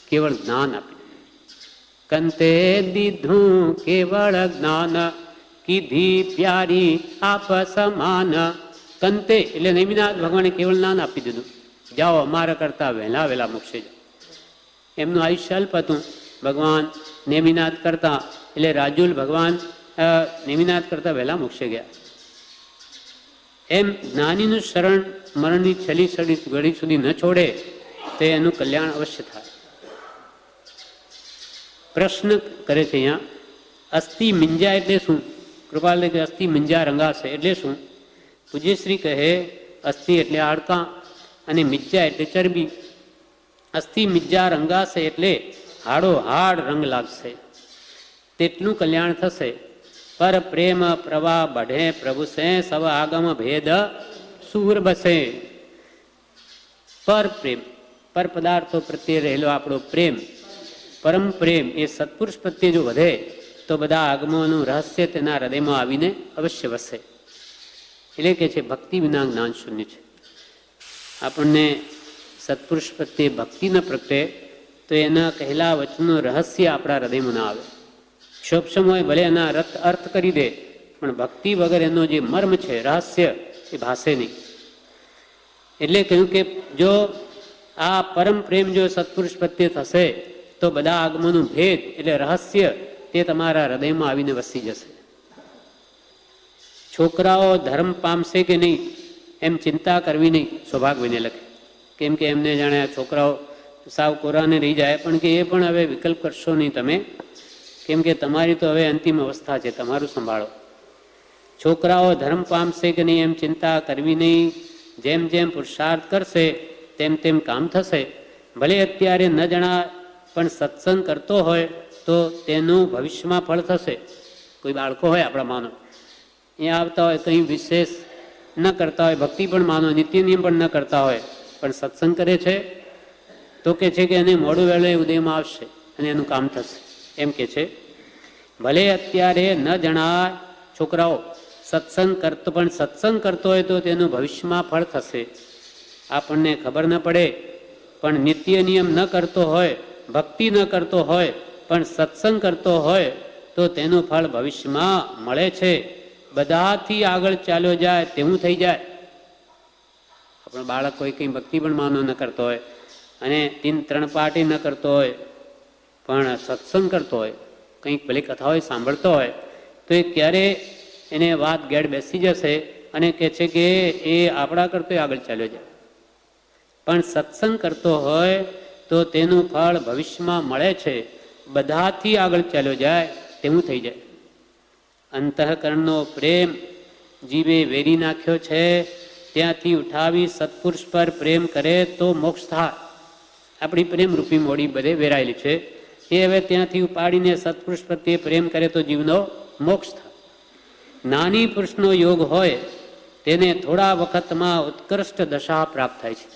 કેવળ જ્ઞાન આપ્યું. કંતે દીધું કેવળ જ્ઞાન કીધી પ્યારી આપ સમાન. કંતે એટલે નેમિનાથ ભગવાને કેવળ જ્ઞાન આપી દીધું. જાઓ અમારા કરતા વહેલા મોક્ષે જાઓ. એમનું આયુષ્ય અલ્પ હતું. ભગવાન નેમિનાથ કરતા એટલે રાજુલ ભગવાન નેમિનાથ કરતા વહેલા મોક્ષે ગયા. એમ જ્ઞાનીનું શરણ મરણની છેલ્લી ઘડી સુધી ન છોડે તો એનું કલ્યાણ અવશ્ય થાય. પ્રશ્ન કરે છે અહીંયા, અસ્થિ મિંજા એટલે શું? કૃપાલ કે અસ્થિ મિંજા રંગાશે એટલે શું? પૂજ્યશ્રી કહે, અસ્થિ એટલે હાડકાં અને મિજ્જા એટલે ચરબી. અસ્થિ મિજ્જા રંગાશે એટલે હાડો હાડ રંગ લાગશે, તેટલું કલ્યાણ થશે. પર પ્રેમ પ્રવાહ બઢે પ્રભુ સે સવ આગમ ભેદ સુર બસે. પર પ્રેમ, પર પદાર્થો પ્રત્યે રહેલો આપણો પ્રેમ, પરમ પ્રેમ એ સત્પુરુષ પ્રત્યે જો વધે તો બધા આગમોનું રહસ્ય તેના હૃદયમાં આવીને અવશ્ય વસે. એટલે કે છે ભક્તિ વિના જ્ઞાન શૂન્ય છે. આપણને સત્પુરુષ પ્રત્યે ભક્તિ ન પ્રગટે તો એના કહેલા વચનનું રહસ્ય આપણા હૃદયમાં ના આવે. ક્ષોભ હોય ભલે એના અર્થ કરી દે, પણ ભક્તિ વગર એનો જે મર્મ છે, રહસ્ય, એ ભાષે નહીં. એટલે કહ્યું કે જો આ પરમ પ્રેમ જો સત્પુરુષ પ્રત્યે થશે તો બધા આગમોનું ભેદ એટલે રહસ્ય તે તમારા હૃદયમાં આવીને વસી જશે. છોકરાઓ ધર્મ પામશે કે નહીં એમ ચિંતા કરવી નહીં, સૌભાગ્યને લખે. કેમ કે એમને જાણે આ છોકરાઓ સાવ કોરાને રહી જાય, પણ કે એ પણ હવે વિકલ્પ કરશો નહીં તમે, કેમ કે તમારી તો હવે અંતિમ અવસ્થા છે, તમારું સંભાળો. છોકરાઓ ધર્મ પામશે કે નહીં એમ ચિંતા કરવી નહીં. જેમ જેમ પુરુષાર્થ કરશે તેમ તેમ કામ થશે. ભલે અત્યારે ન જણા પણ સત્સંગ કરતો હોય તો તેનું ભવિષ્યમાં ફળ થશે. કોઈ બાળકો હોય આપણા માનો, અહીંયા આવતા હોય, કંઈ વિશેષ ન કરતા હોય, ભક્તિ પણ માનો, નિત્ય નિયમ પણ ન કરતા હોય, પણ સત્સંગ કરે છે તો કે છે કે એને મોડું વહેલું ઉદયમાં આવશે અને એનું કામ થશે. એમ કે છે ભલે અત્યારે ન જણા છોકરાઓ સત્સંગ કરતો, પણ સત્સંગ કરતો હોય તો તેનું ભવિષ્યમાં ફળ થશે. આપણને ખબર ન પડે પણ નિત્ય નિયમ ન કરતો હોય, ભક્તિ ન કરતો હોય, પણ સત્સંગ કરતો હોય તો તેનું ફળ ભવિષ્યમાં મળે છે. બધાથી આગળ ચાલ્યો જાય તેવું થઈ જાય. આપણો બાળક કોઈ કંઈ ભક્તિ પણ માનો ન કરતો હોય અને 3 પાઠી ન કરતો હોય, પણ સત્સંગ કરતો હોય, કંઈક ભલે કથા હોય સાંભળતો હોય, તો એ ક્યારે એને વાત ગેડ બેસી જશે અને કહે છે કે એ આપણા કરતો આગળ ચાલ્યો જાય. પણ સત્સંગ કરતો હોય તો તેનું ફળ ભવિષ્યમાં મળે છે. બધાથી આગળ ચાલ્યો જાય તેવું થઈ જાય. અંતઃકરણનો પ્રેમ જીવે વેરી નાખ્યો છે, ત્યાંથી ઉઠાવી સત્પુરુષ પર પ્રેમ કરે તો મોક્ષ થાય. આપણી પ્રેમ રૂપી મોડી બધે વેરાયેલી છે, એ હવે ત્યાંથી ઉપાડીને સત્પુરુષ પ્રત્યે પ્રેમ કરે તો જીવનો મોક્ષ થાય. નાની પુરુષનો યોગ હોય તેને થોડા વખતમાં ઉત્કૃષ્ટ દશા પ્રાપ્ત થાય છે.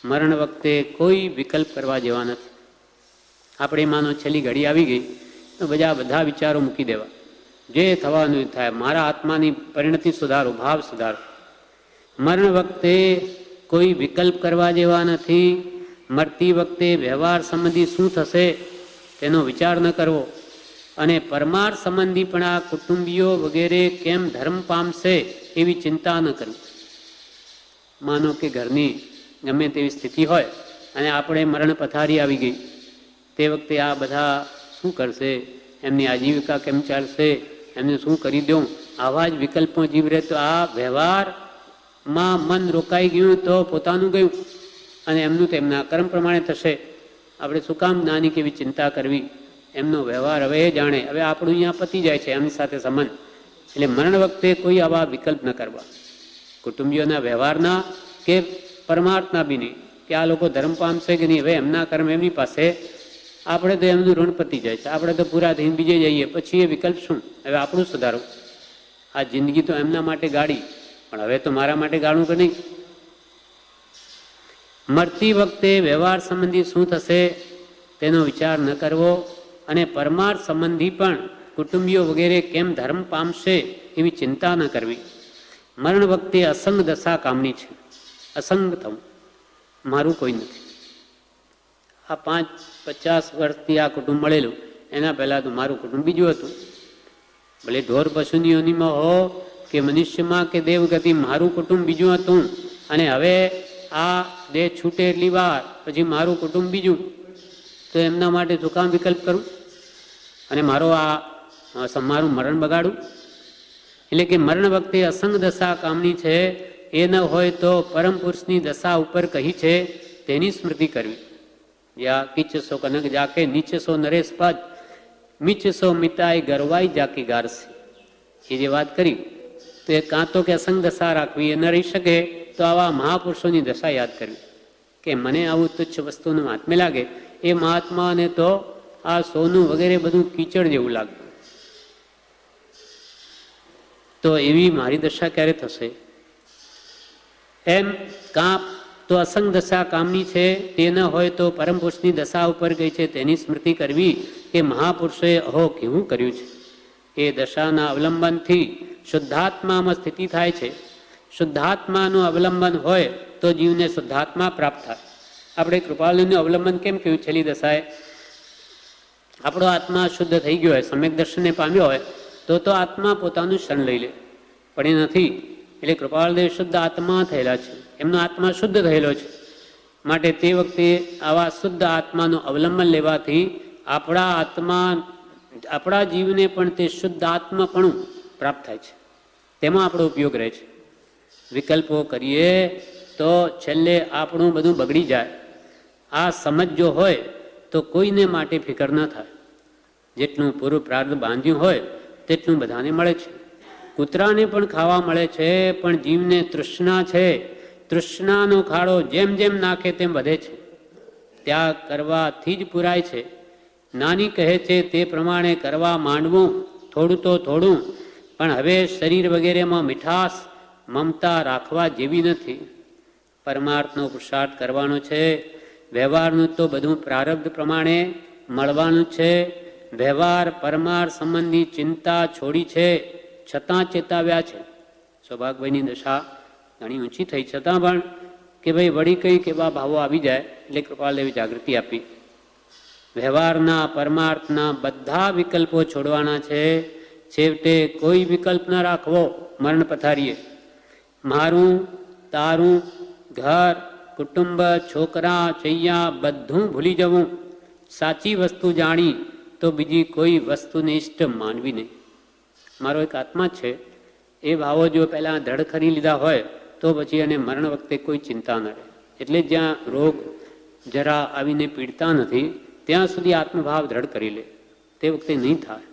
મરણ વખતે કોઈ વિકલ્પ કરવા જેવા નથી. આપણે માનો છેલ્લી ઘડી આવી ગઈ તો બધા વિચારો મૂકી દેવા, જે થવાનું થાય, મારા આત્માની પરિણતિ સુધારો, ભાવ સુધારો. મરણ વખતે કોઈ વિકલ્પ કરવા જેવા નથી. મરતી વખતે વ્યવહાર સંબંધી શું થશે તેનો વિચાર ન કરવો અને પરમાર્થ સંબંધી પણ આ કુટુંબીઓ વગેરે કેમ ધર્મ પામશે એવી ચિંતા ન કરવી. માનો કે ઘરની ગમે તેવી સ્થિતિ હોય અને આપણે મરણ પથારી આવી ગઈ, તે વખતે આ બધા શું કરશે, એમની આજીવિકા કેમ ચાલશે, એમને શું કરી દઉં, આવા જ વિકલ્પો જીવ રહે તો આ વ્યવહારમાં મન રોકાઈ ગયું તો પોતાનું ગયું અને એમનું તો એમના કર્મ પ્રમાણે થશે. આપણે શું કામ નાની કેવી ચિંતા કરવી, એમનો વ્યવહાર હવે એ જાણે, હવે આપણું અહીંયા પતી જાય છે એમની સાથે સંબંધ. એટલે મરણ વખતે કોઈ આવા વિકલ્પ ન કરવા, કુટુંબીઓના વ્યવહારના કે પરમાર્થના બી નહીં, કે આ લોકો ધર્મ પામશે કે નહીં, હવે એમના કર્મ એમની પાસે, આપણે તો એમનું ઋણ પતી જાય છે, આપણે તો પૂરા થઈને બીજે જઈએ, પછી એ વિકલ્પ શું, હવે આપણું સુધારો. આ જિંદગી તો એમના માટે ગાડી, પણ હવે તો મારા માટે ગાળું કે નહીં. મરતી વખતે વ્યવહાર સંબંધી શું થશે તેનો વિચાર ન કરવો અને પરમાર્થ સંબંધી પણ કુટુંબીઓ વગેરે કેમ ધર્મ પામશે એવી ચિંતા ન કરવી. મરણ વખતે અસંગ દશા કામની છે. અસંગ થવું, મારું કોઈ નથી. આ 50 વર્ષથી આ કુટુંબ મળેલું, એના પહેલાં તો મારું કુટુંબ બીજું હતું. ભલે ઢોર પશુની યોનિમાં હો કે મનુષ્યમાં કે દેવગતિ, મારું કુટુંબ બીજું હતું અને હવે આ દેહ છૂટે એટલી વાર પછી મારું કુટુંબ બીજું. તો એમના માટે શું કામ વિકલ્પ કરું અને મારું મરણ બગાડું? એટલે કે મરણ વખતે અસંગ દશા કામની છે. એ ન હોય તો પરમ પુરુષની દશા ઉપર કહી છે તેની સ્મૃતિ કરવી. જ્યાં કિચસો કનક જાકે નીચસો નરેશ પદ મીચસો મિતાય ગરવાઈ જાકી ગારસી. એ જે વાત કરી તો એ કાં તો કે અસંગ દશા રાખવી એ ન રહી શકે, તો આવા મહાપુરુષોની દશા યાદ કરવી કે મને આવું તુચ્છ વસ્તુનું મહાત્મ્ય લાગે, એ મહાત્માને તો આ સોનું વગેરે બધું કીચડ જેવું લાગતું. તો એવી મારી દશા ક્યારે થશે? એમ કાં તો અસંગ દશા કામની છે તે ન હોય તો પરમ પુરુષની દશા ઉપર ગઈ છે તેની સ્મૃતિ કરવી કે મહાપુરુષોએ અહો કેવું કર્યું છે. એ દશાના અવલંબનથી શુદ્ધાત્મામાં સ્થિતિ થાય છે. શુદ્ધાત્માનું અવલંબન હોય તો જીવને શુદ્ધાત્મા પ્રાપ્ત થાય. આપણે કૃપાલુનું અવલંબન કેમ કહ્યું? છેલ્લી દશાએ આપણો આત્મા શુદ્ધ થઈ ગયો હોય, સમ્યક દર્શનને પામ્યો હોય તો આત્મા પોતાનું શરણ લઈ લે, પણ એ નથી. એટલે કૃપાલદેવ શુદ્ધ આત્મા થયેલા છે, એમનો આત્મા શુદ્ધ થયેલો છે. માટે તે વખતે આવા શુદ્ધ આત્માનું અવલંબન લેવાથી આપણા જીવને પણ તે શુદ્ધ આત્માપણું પ્રાપ્ત થાય છે. તેમાં આપણો ઉપયોગ રહે છે. વિકલ્પો કરીએ તો છેલ્લે આપણું બધું બગડી જાય. આ સમજ જો હોય તો કોઈને માટે ફિકર ન થાય. જેટલું પૂરું પ્રાર્થ બાંધ્યું હોય તેટલું બધાને મળે છે. કૂતરાને પણ ખાવા મળે છે, પણ જીવને તૃષ્ણા છે. તૃષ્ણાનો ખાડો જેમ જેમ નાખે તેમ વધે છે. ત્યાગ કરવાથી જ પુરાય છે. નાની કહે છે તે પ્રમાણે કરવા માંડવું, થોડું તો થોડું, પણ હવે શરીર વગેરેમાં મીઠાશ મમતા રાખવા જેવી નથી. પરમાર્થનો પુરુષાર્થ કરવાનો છે. વ્યવહારનું તો બધું પ્રારબ્ધ પ્રમાણે મળવાનું છે. વ્યવહાર પરમાર્થ સંબંધી ચિંતા છોડી છે, છતાં ચેતાવ્યા છે. સૌભાગભાઈની દશા ઘણી ઊંચી થઈ છતાં પણ કે ભાઈ વળી કંઈક એવા ભાવો આવી જાય એટલે કૃપાલદેવી જાગૃતિ આપી. વ્યવહારના પરમાર્થના બધા વિકલ્પો છોડવાના છે. છેવટે કોઈ વિકલ્પ ન રાખવો. મરણ પથારીએ મારું તારું ઘર કુટુંબ છોકરા ચૈયા બધું ભૂલી જવું. સાચી વસ્તુ જાણી તો બીજી કોઈ વસ્તુને ઇષ્ટ માનવી નહીં. મારો એક આત્મા છે, એ ભાવો જો પહેલાં દ્રઢ કરી લીધા હોય તો પછી એને મરણ વખતે કોઈ ચિંતા ન રહે. એટલે જ્યાં રોગ જરા આવીને પીડતા નથી ત્યાં સુધી આત્મભાવ દ્રઢ કરી લે. તે વખતે નહીં થાય.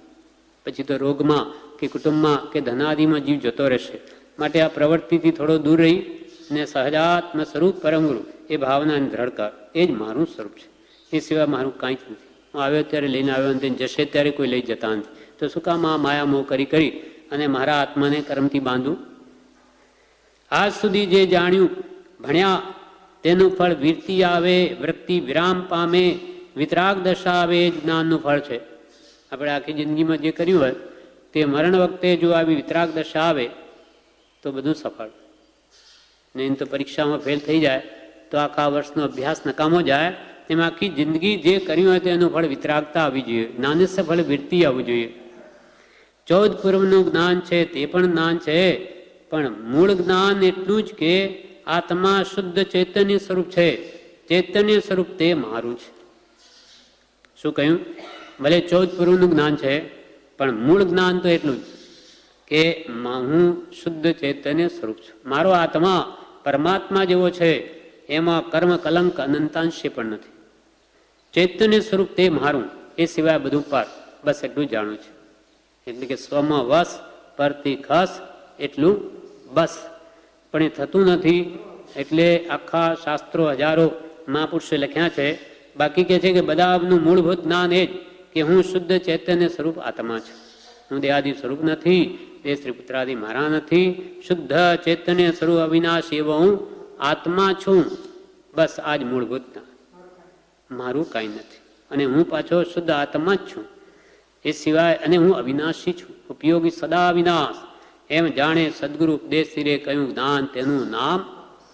પછી તો રોગમાં કે કુટુંબમાં કે ધનાદિમાં જીવ જતો રહેશે. માટે આ પ્રવૃત્તિથી થોડો દૂર રહી ને સહજાત્મ સ્વરૂપ પરમગુરુ એ ભાવનાને દ્રઢ કર. એ જ મારું સ્વરૂપ છે, એ સિવાય મારું કાંઈ જ નથી. હું આવ્યો ત્યારે લઈને આવ્યો અને જશે ત્યારે કોઈ લઈ જતા નથી. તો શું કામ આ માયામોહ કરી અને મારા આત્માને કર્મથી બાંધું? આજ સુધી જે જાણ્યું ભણ્યા તેનું ફળ વીરતી આવે, વૃત્તિ વિરામ પામે, વિતરાગ દશા આવે એ જ્ઞાનનું ફળ છે. આપણે આખી જિંદગીમાં જે કર્યું હોય તે મરણ વખતે જો આવી વિતરાગ દશા આવે તો બધું સફળ. નહીં તો પરીક્ષામાં ફેલ થઈ જાય તો આખા વર્ષનો અભ્યાસ નકામો જાય. તેમાં આખી જિંદગી જે કર્યું હોય તેનું ફળ વિતરાગતા આવવી જોઈએ, જ્ઞાનસ્ય ફળ વીરતી આવવું જોઈએ. 14 પૂર્વનું જ્ઞાન છે તે પણ જ્ઞાન છે, પણ મૂળ જ્ઞાન એટલું જ કે આત્મા શુદ્ધ ચૈતન્ય સ્વરૂપ છે. ચૈતન્ય સ્વરૂપ તે મારું છે. શું કહ્યું? ભલે 14 પૂર્વનું જ્ઞાન છે પણ મૂળ જ્ઞાન તો એટલું જ કે હું શુદ્ધ ચૈતન્ય સ્વરૂપ છું. મારો આત્મા પરમાત્મા જેવો છે, એમાં કર્મ કલંક અનંતાંશે પણ નથી. ચૈતન્ય સ્વરૂપ તે મારું, એ સિવાય બધું પર. બસ એટલું જાણું છે. એટલે કે સ્વમાં વસ પરથી ખસ એટલું બસ. પણ એ થતું નથી. એટલે આખા શાસ્ત્રો હજારો મહાપુરુષે લખ્યા છે. બાકી કહે છે કે બધાનું મૂળભૂત જ્ઞાન એ જ કે હું શુદ્ધ ચૈતન્ય સ્વરૂપ આત્મા છું. હું દેહાદિ સ્વરૂપ નથી, દેહ શ્રી પુત્રાદિ મારા નથી. શુદ્ધ ચૈતન્ય સ્વરૂપ અવિનાશ એવો હું આત્મા છું. બસ આ જ મૂળભૂત જ્ઞાન. મારું કાંઈ નથી. અને હું પાછો શુદ્ધ આત્મા જ છું. એ સિવાય અને હું અવિનાશી છું, ઉપયોગી સદા અવિનાશ. એમ જાણે સદગુરુ ઉપદેશીરે કહ્યું જ્ઞાન તેનું નામ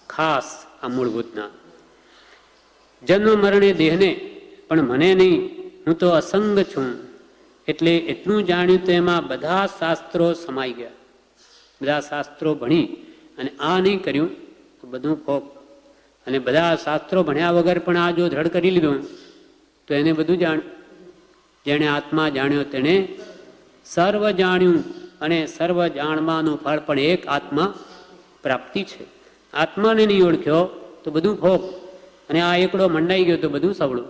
ખાસ આ મૂળભૂત જ્ઞાન. જન્મ મરણે દેહને પણ મને નહીં, હું તો અસંગ છું. એટલે એટલું જાણ્યું તો એમાં બધા શાસ્ત્રો સમાઈ ગયા. બધા શાસ્ત્રો ભણી અને આ નહીં કર્યું તો બધું ફોક. અને બધા શાસ્ત્રો ભણ્યા વગર પણ આ જો દ્રઢ કરી લીધું તો એને બધું જાણ્યું. જેણે આત્મા જાણ્યો તેણે સર્વ જાણ્યું. અને સર્વ જાણવાનું ફળ પણ એક આત્મા પ્રાપ્તિ છે. આત્માને નહીં ઓળખ્યો તો બધું ફોક. અને આ એકડો મંડાઈ ગયો તો બધું સવળું.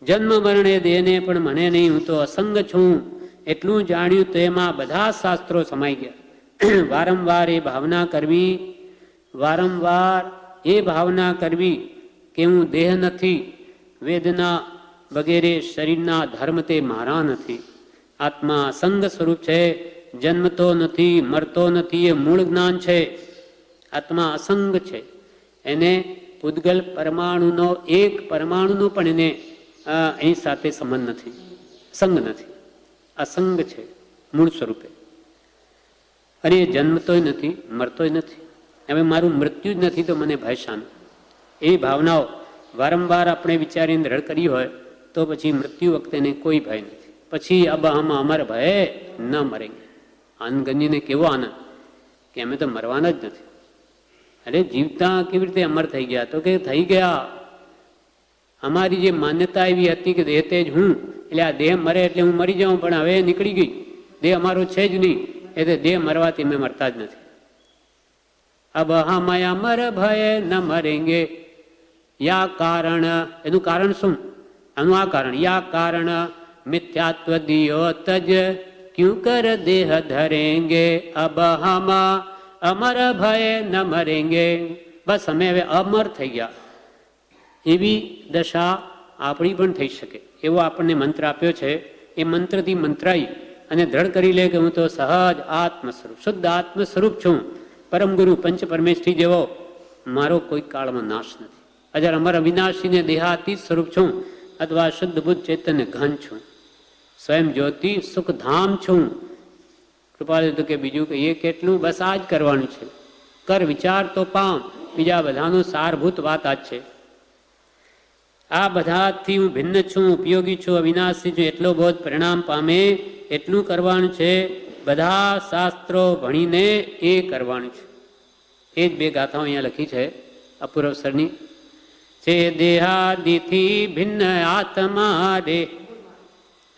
જન્મ મરણ એ દેહને પણ મને નહીં, હું તો અસંગ છું એટલું જાણ્યું તો એમાં બધા શાસ્ત્રો સમાઈ ગયા. વારંવાર એ ભાવના કરવી, વારંવાર એ ભાવના કરવી કે હું દેહ નથી, વેદના વગેરે શરીરના ધર્મ તે મારા નથી. આત્મા અસંગ સ્વરૂપ છે, જન્મતો નથી, મરતો નથી, એ મૂળ જ્ઞાન છે. આત્મા અસંગ છે, એને પૂદગલ પરમાણુનો એક પરમાણુનો પણ એને એની સાથે સંબંધ નથી, સંગ નથી, અસંગ છે મૂળ સ્વરૂપે. અને એ જન્મતોય નથી, મરતોય નથી. હવે મારું મૃત્યુ જ નથી તો મને ભય શાનો? એવી ભાવનાઓ વારંવાર આપણે વિચારીને દ્રઢ કરી હોય તો પછી મૃત્યુ વખતે એને કોઈ ભય નથી. પછી અબહમાં અમર ભય ન મરેંગે. આનંદ ગંજીને કેવો આનંદ કે અમે તો મરવાના જ નથી. અરે જીવતા કેવી રીતે અમર થઈ ગયા? તો કે થઈ ગયા. અમારી જે માન્યતા એવી હતી કે દેહ તે જ હું, એટલે આ દેહ મરે એટલે હું મરી જાઉં, પણ હવે નીકળી ગઈ. દેહ અમારો છે જ નહીં, એટલે દેહ મરવાથી અમે મરતા જ નથી. અબ હમય અમર ભય ન મરેંગે. યા કારણ, એનું કારણ શું? આનું આ કારણ, યા કારણ મિથ્યાત્વ દિયો તજ ક્યુ કર દેહ ધરેંગે. અબ હમ અમર ભય ન મરેંગે. બસ અમે હવે અમર થઈ ગયા. એવી દશા આપણી પણ થઈ શકે એવો આપણને મંત્ર આપ્યો છે. એ મંત્રથી મંત્રાઈ અને દ્રઢ કરી લે કે હું તો સહજ આત્મ સ્વરૂપ, શુદ્ધ આત્મ સ્વરૂપ છું. પરમ ગુરુ પંચ પરમેશ્વરી જેવો મારો કોઈ કાળમાં નાશ નથી. અજર અમર અવિનાશીને દેહાતીત સ્વરૂપ છું, અથવા શુદ્ધ બુદ્ધ ચૈતન્ય ઘન છું, સ્વયં જ્યોતિ સુખધામ છું. કૃપાલુ તો કે બીજું કે એ કેટલું? બસ આ જ કરવાનું છે. કર વિચાર તો પામ. બીજા બધાનું સારભૂત વાત આ જ છે. આ બધાથી હું ભિન્ન છું, ઉપયોગી છું, અવિનાશી છું, એટલો બોધ પરિણામ પામે એટલું કરવાનું છે. બધા શાસ્ત્રો ભણીને એ કરવાનું છે. એ જ બે ગાથાઓ અહીંયા લખી છે અપૂર્વસરની. છે દેહાદિથી ભિન્ન આત્મા રે,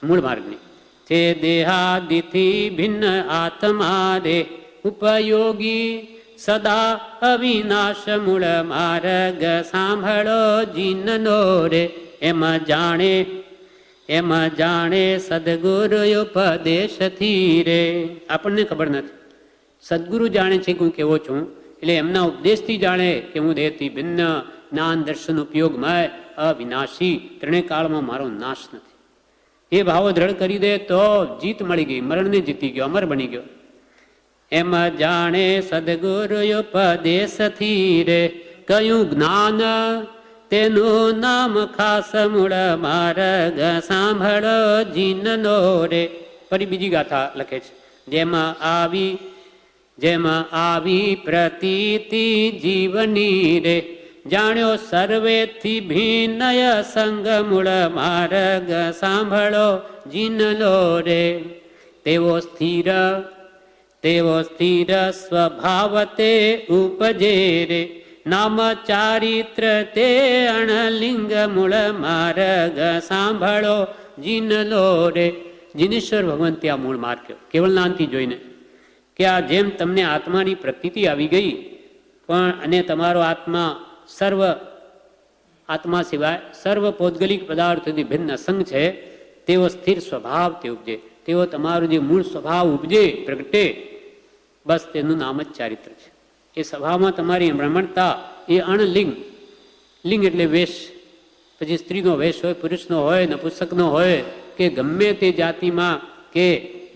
મૂળ માર્ગની. છે દેહાદિથી ભિન્ન આત્મા રે, ઉપયોગી સદા અવિનાશ મૂળ માર્ગ સાંભળો જીનનો રે. એમ જાણે સદગુરુ ઉપદેશથી રે. આપણને ખબર નથી, સદગુરુ જાણે છે કે હું કેવો છું, એટલે એમના ઉપદેશથી જાણે કે હું દેહથી ભિન્ન, જ્ઞાન દર્શન ઉપયોગમય અવિનાશી, ત્રણેય કાળમાં મારો નાશ નથી. એ ભાવો દ્રઢ કરી દે તો જીત મળી ગઈ, મરણને જીતી ગયો, અમર બની ગયો. એમ જાણે સદગુરુ ઉપદેશથી રે, કયું જ્ઞાન તેનું નામ ખાસ મૂળ માર્ગ સાંભળો જીનનો રે. ફરી બીજી ગાથા લખે છે. જેમાં આવી પ્રતીતિ જીવની રે, જાણ્યો સર્વેથી ભિન્નય સંગ મૂળ માર્ગ સાંભળો જીનનો રે. તેવો સ્થિર સ્વભાવ તે ઉપજે રે, નામ ચારિત્ર તે અણલિંગ મૂળ માર્ગ સાંભળો જીનલો રે. જીનેશ્વર ભગવાન ત્યાં મૂળ માર્ગ કેવળ નાનથી જોઈને કે આ જેમ તમને આત્માની પ્રતીતિ આવી ગઈ, પણ અને તમારો આત્મા સર્વ આત્મા સિવાય સર્વ પૌદ્ગલિક પદાર્થોથી ભિન્ન અસંગ છે, તેવો સ્થિર સ્વભાવ તે ઉપજે. તેવો તમારો જે મૂળ સ્વભાવ ઉપજે, પ્રગટે, બસ તેનું નામ જ ચારિત્ર છે. એ સ્વભાવમાં તમારી બ્રાહ્મણતા એ અણલિંગ, લિંગ એટલે વેશ, પછી સ્ત્રીનો વેશ હોય, પુરુષનો હોય, નપુંસકનો હોય, કે ગમે તે જાતિમાં કે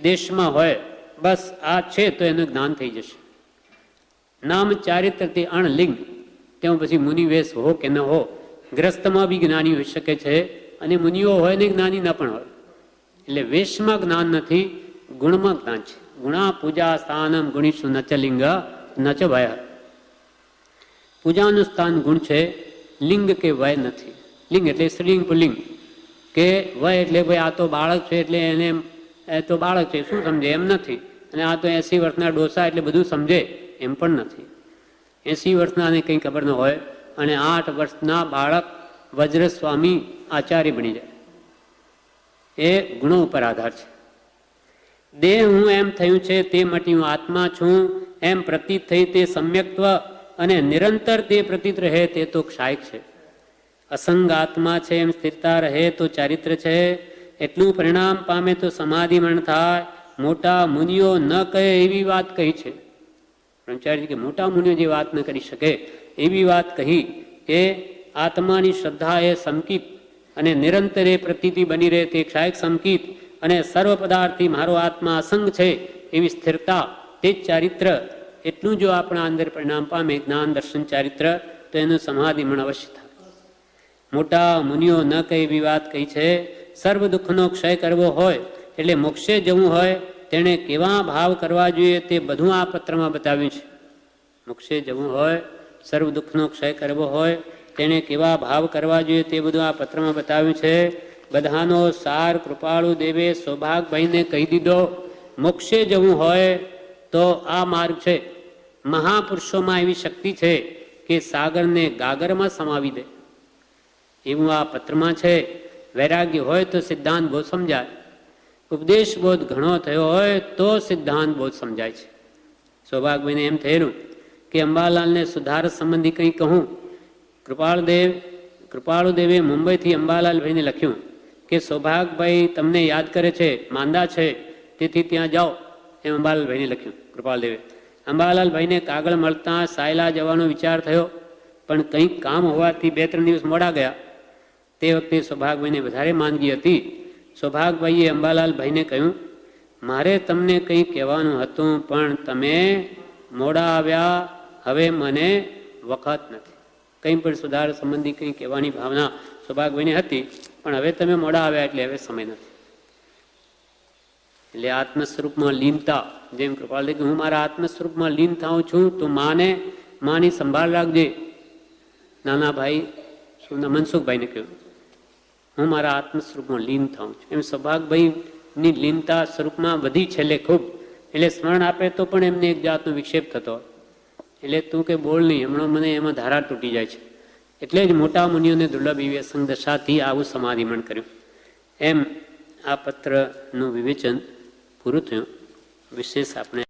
દેશમાં હોય, બસ આ છે તો એનું જ્ઞાન થઈ જશે. નામ ચારિત્ર તે અણલિંગ. તેમાં પછી મુનિ વેશ હો કે ન હો, ગ્રસ્તમાં બી જ્ઞાની હોઈ શકે છે, અને મુનિઓ હોય ને જ્ઞાની ના પણ હોય. એટલે વેશમાં જ્ઞાન નથી, ગુણમાં જ્ઞાન છે. ગુણા પૂજા સ્થાનમ ગુણીશું નચ લિંગ નચ ભય. પૂજાનું સ્થાન ગુણ છે, લિંગ કે વય નથી. લિંગ એટલે સ્ત્રીલિંગ પુલ્લિંગ, કે વય એટલે ભાઈ આ તો બાળક છે એટલે એને તો બાળક છે શું સમજે એમ નથી, અને આ તો 80 વર્ષના ડોસા એટલે બધું સમજે એમ પણ નથી. 80 વર્ષના ને કંઈ ખબર ન હોય અને 8 વર્ષના બાળક વજ્રસ્વામી આચાર્ય બની જાય. એ ગુણો ઉપર આધાર છે. દેહ હું એમ થયું છે તે માટે હું આત્મા છું એમ પ્રતીત થઈ તે સમ્યક્ત્વ, અને નિરંતર તે પ્રતીત રહે તે તો ક્ષાયક છે. અસંગ આત્મા છે એમ સ્થિરતા રહે તો ચારિત્ર છે, એટલું પરિણામ પામે તો સમાધિમણ થાય. મોટા મુનિઓ ન કહે એવી વાત કહી છે. બ્રહ્મચારી કે મોટા મુનિઓ જે વાત ન કરી શકે એવી વાત કહી કે આત્માની શ્રદ્ધા એ સમકિત અને નિરંતરે પ્રતીતિ બની રહે તે ક્ષાયક સમકિત અને સર્વ પદાર્થથી મારો આત્મા અસંગ છે એવી સ્થિરતા, તે જ ચારિત્ર. એટલું જો આપણા અંદર પરિણામ પામે જ્ઞાન દર્શન ચારિત્ર, તો એનું સમાધિમણ અવશ્ય થાય. મોટા મુનિઓ ન કહે એવી વાત કહી છે. સર્વ દુઃખનો ક્ષય કરવો હોય એટલે મોક્ષે જવું હોય તેણે કેવા ભાવ કરવા જોઈએ તે બધું આ પત્રમાં બતાવ્યું છે. મોક્ષે જવું હોય, સર્વ દુઃખનો ક્ષય કરવો હોય તેણે કેવા ભાવ કરવા જોઈએ તે બધું આ પત્રમાં બતાવ્યું છે. બધાનો સાર કૃપાળુ દેવે સૌભાગભાઈને કહી દીધો. મોક્ષે જવું હોય તો આ માર્ગ છે. મહાપુરુષોમાં એવી શક્તિ છે કે સાગરને ગાગરમાં સમાવી દે, એવું આ પત્રમાં છે. વૈરાગ્ય હોય તો સિદ્ધાંત બોધ સમજાય, ઉપદેશ બોધ ઘણો થયો હોય તો સિદ્ધાંત બોધ સમજાય છે. સૌભાગભાઈને એમ થયેલું કે અંબાલાલને સુધાર સંબંધી કંઈ કહું. કૃપાળુદેવે મુંબઈથી અંબાલાલભાઈને લખ્યું કે સૌભાગભાઈ તમને યાદ કરે છે, માંદા છે, તેથી ત્યાં જાઓ, એમ અંબાલાલભાઈને લખ્યું કૃપાળદેવે. અંબાલાલભાઈને કાગળ મળતા સાયલા જવાનો વિચાર થયો, પણ કંઈક કામ હોવાથી 2-3 દિવસ મોડા ગયા. તે વખતે સૌભાગભાઈને વધારે માંદગી હતી. સૌભાગભાઈએ અંબાલાલભાઈને કહ્યું, મારે તમને કંઈ કહેવાનું હતું પણ તમે મોડા આવ્યા, હવે મને વખત નથી. કંઈ પણ સુધાર સંબંધી કંઈ કહેવાની ભાવના સૌભાગભાઈને હતી, પણ હવે તમે મોડા આવ્યા એટલે હવે સમય નથી. એટલે આત્મ સ્વરૂપમાં લીનતા, જેમ કૃપાલજી કે હું મારા આત્મ સ્વરૂપમાં લીન થાઉં છું, તું માની સંભાળ રાખજે. નાના ભાઈ મનસુખભાઈને કહ્યું, હું મારા આત્મ સ્વરૂપમાં લીન થાઉં છું. એમ સૌભાગભાઈની લીનતા સ્વરૂપમાં વધી છેલ્લે ખૂબ. એટલે સ્મરણ આપે તો પણ એમને એક જાતનો વિક્ષેપ થતો. એટલે તું કે બોલ નહીં, હમણાં મને એમાં ધારા તૂટી જાય છે. એટલે જ મોટા મુનિઓને દુર્લભ એવી અસંગ દશાથી આવું સમાધિમણ કર્યું. એમ આ પત્રનું વિવેચન પૂરું થયું. વિશેષ આપણે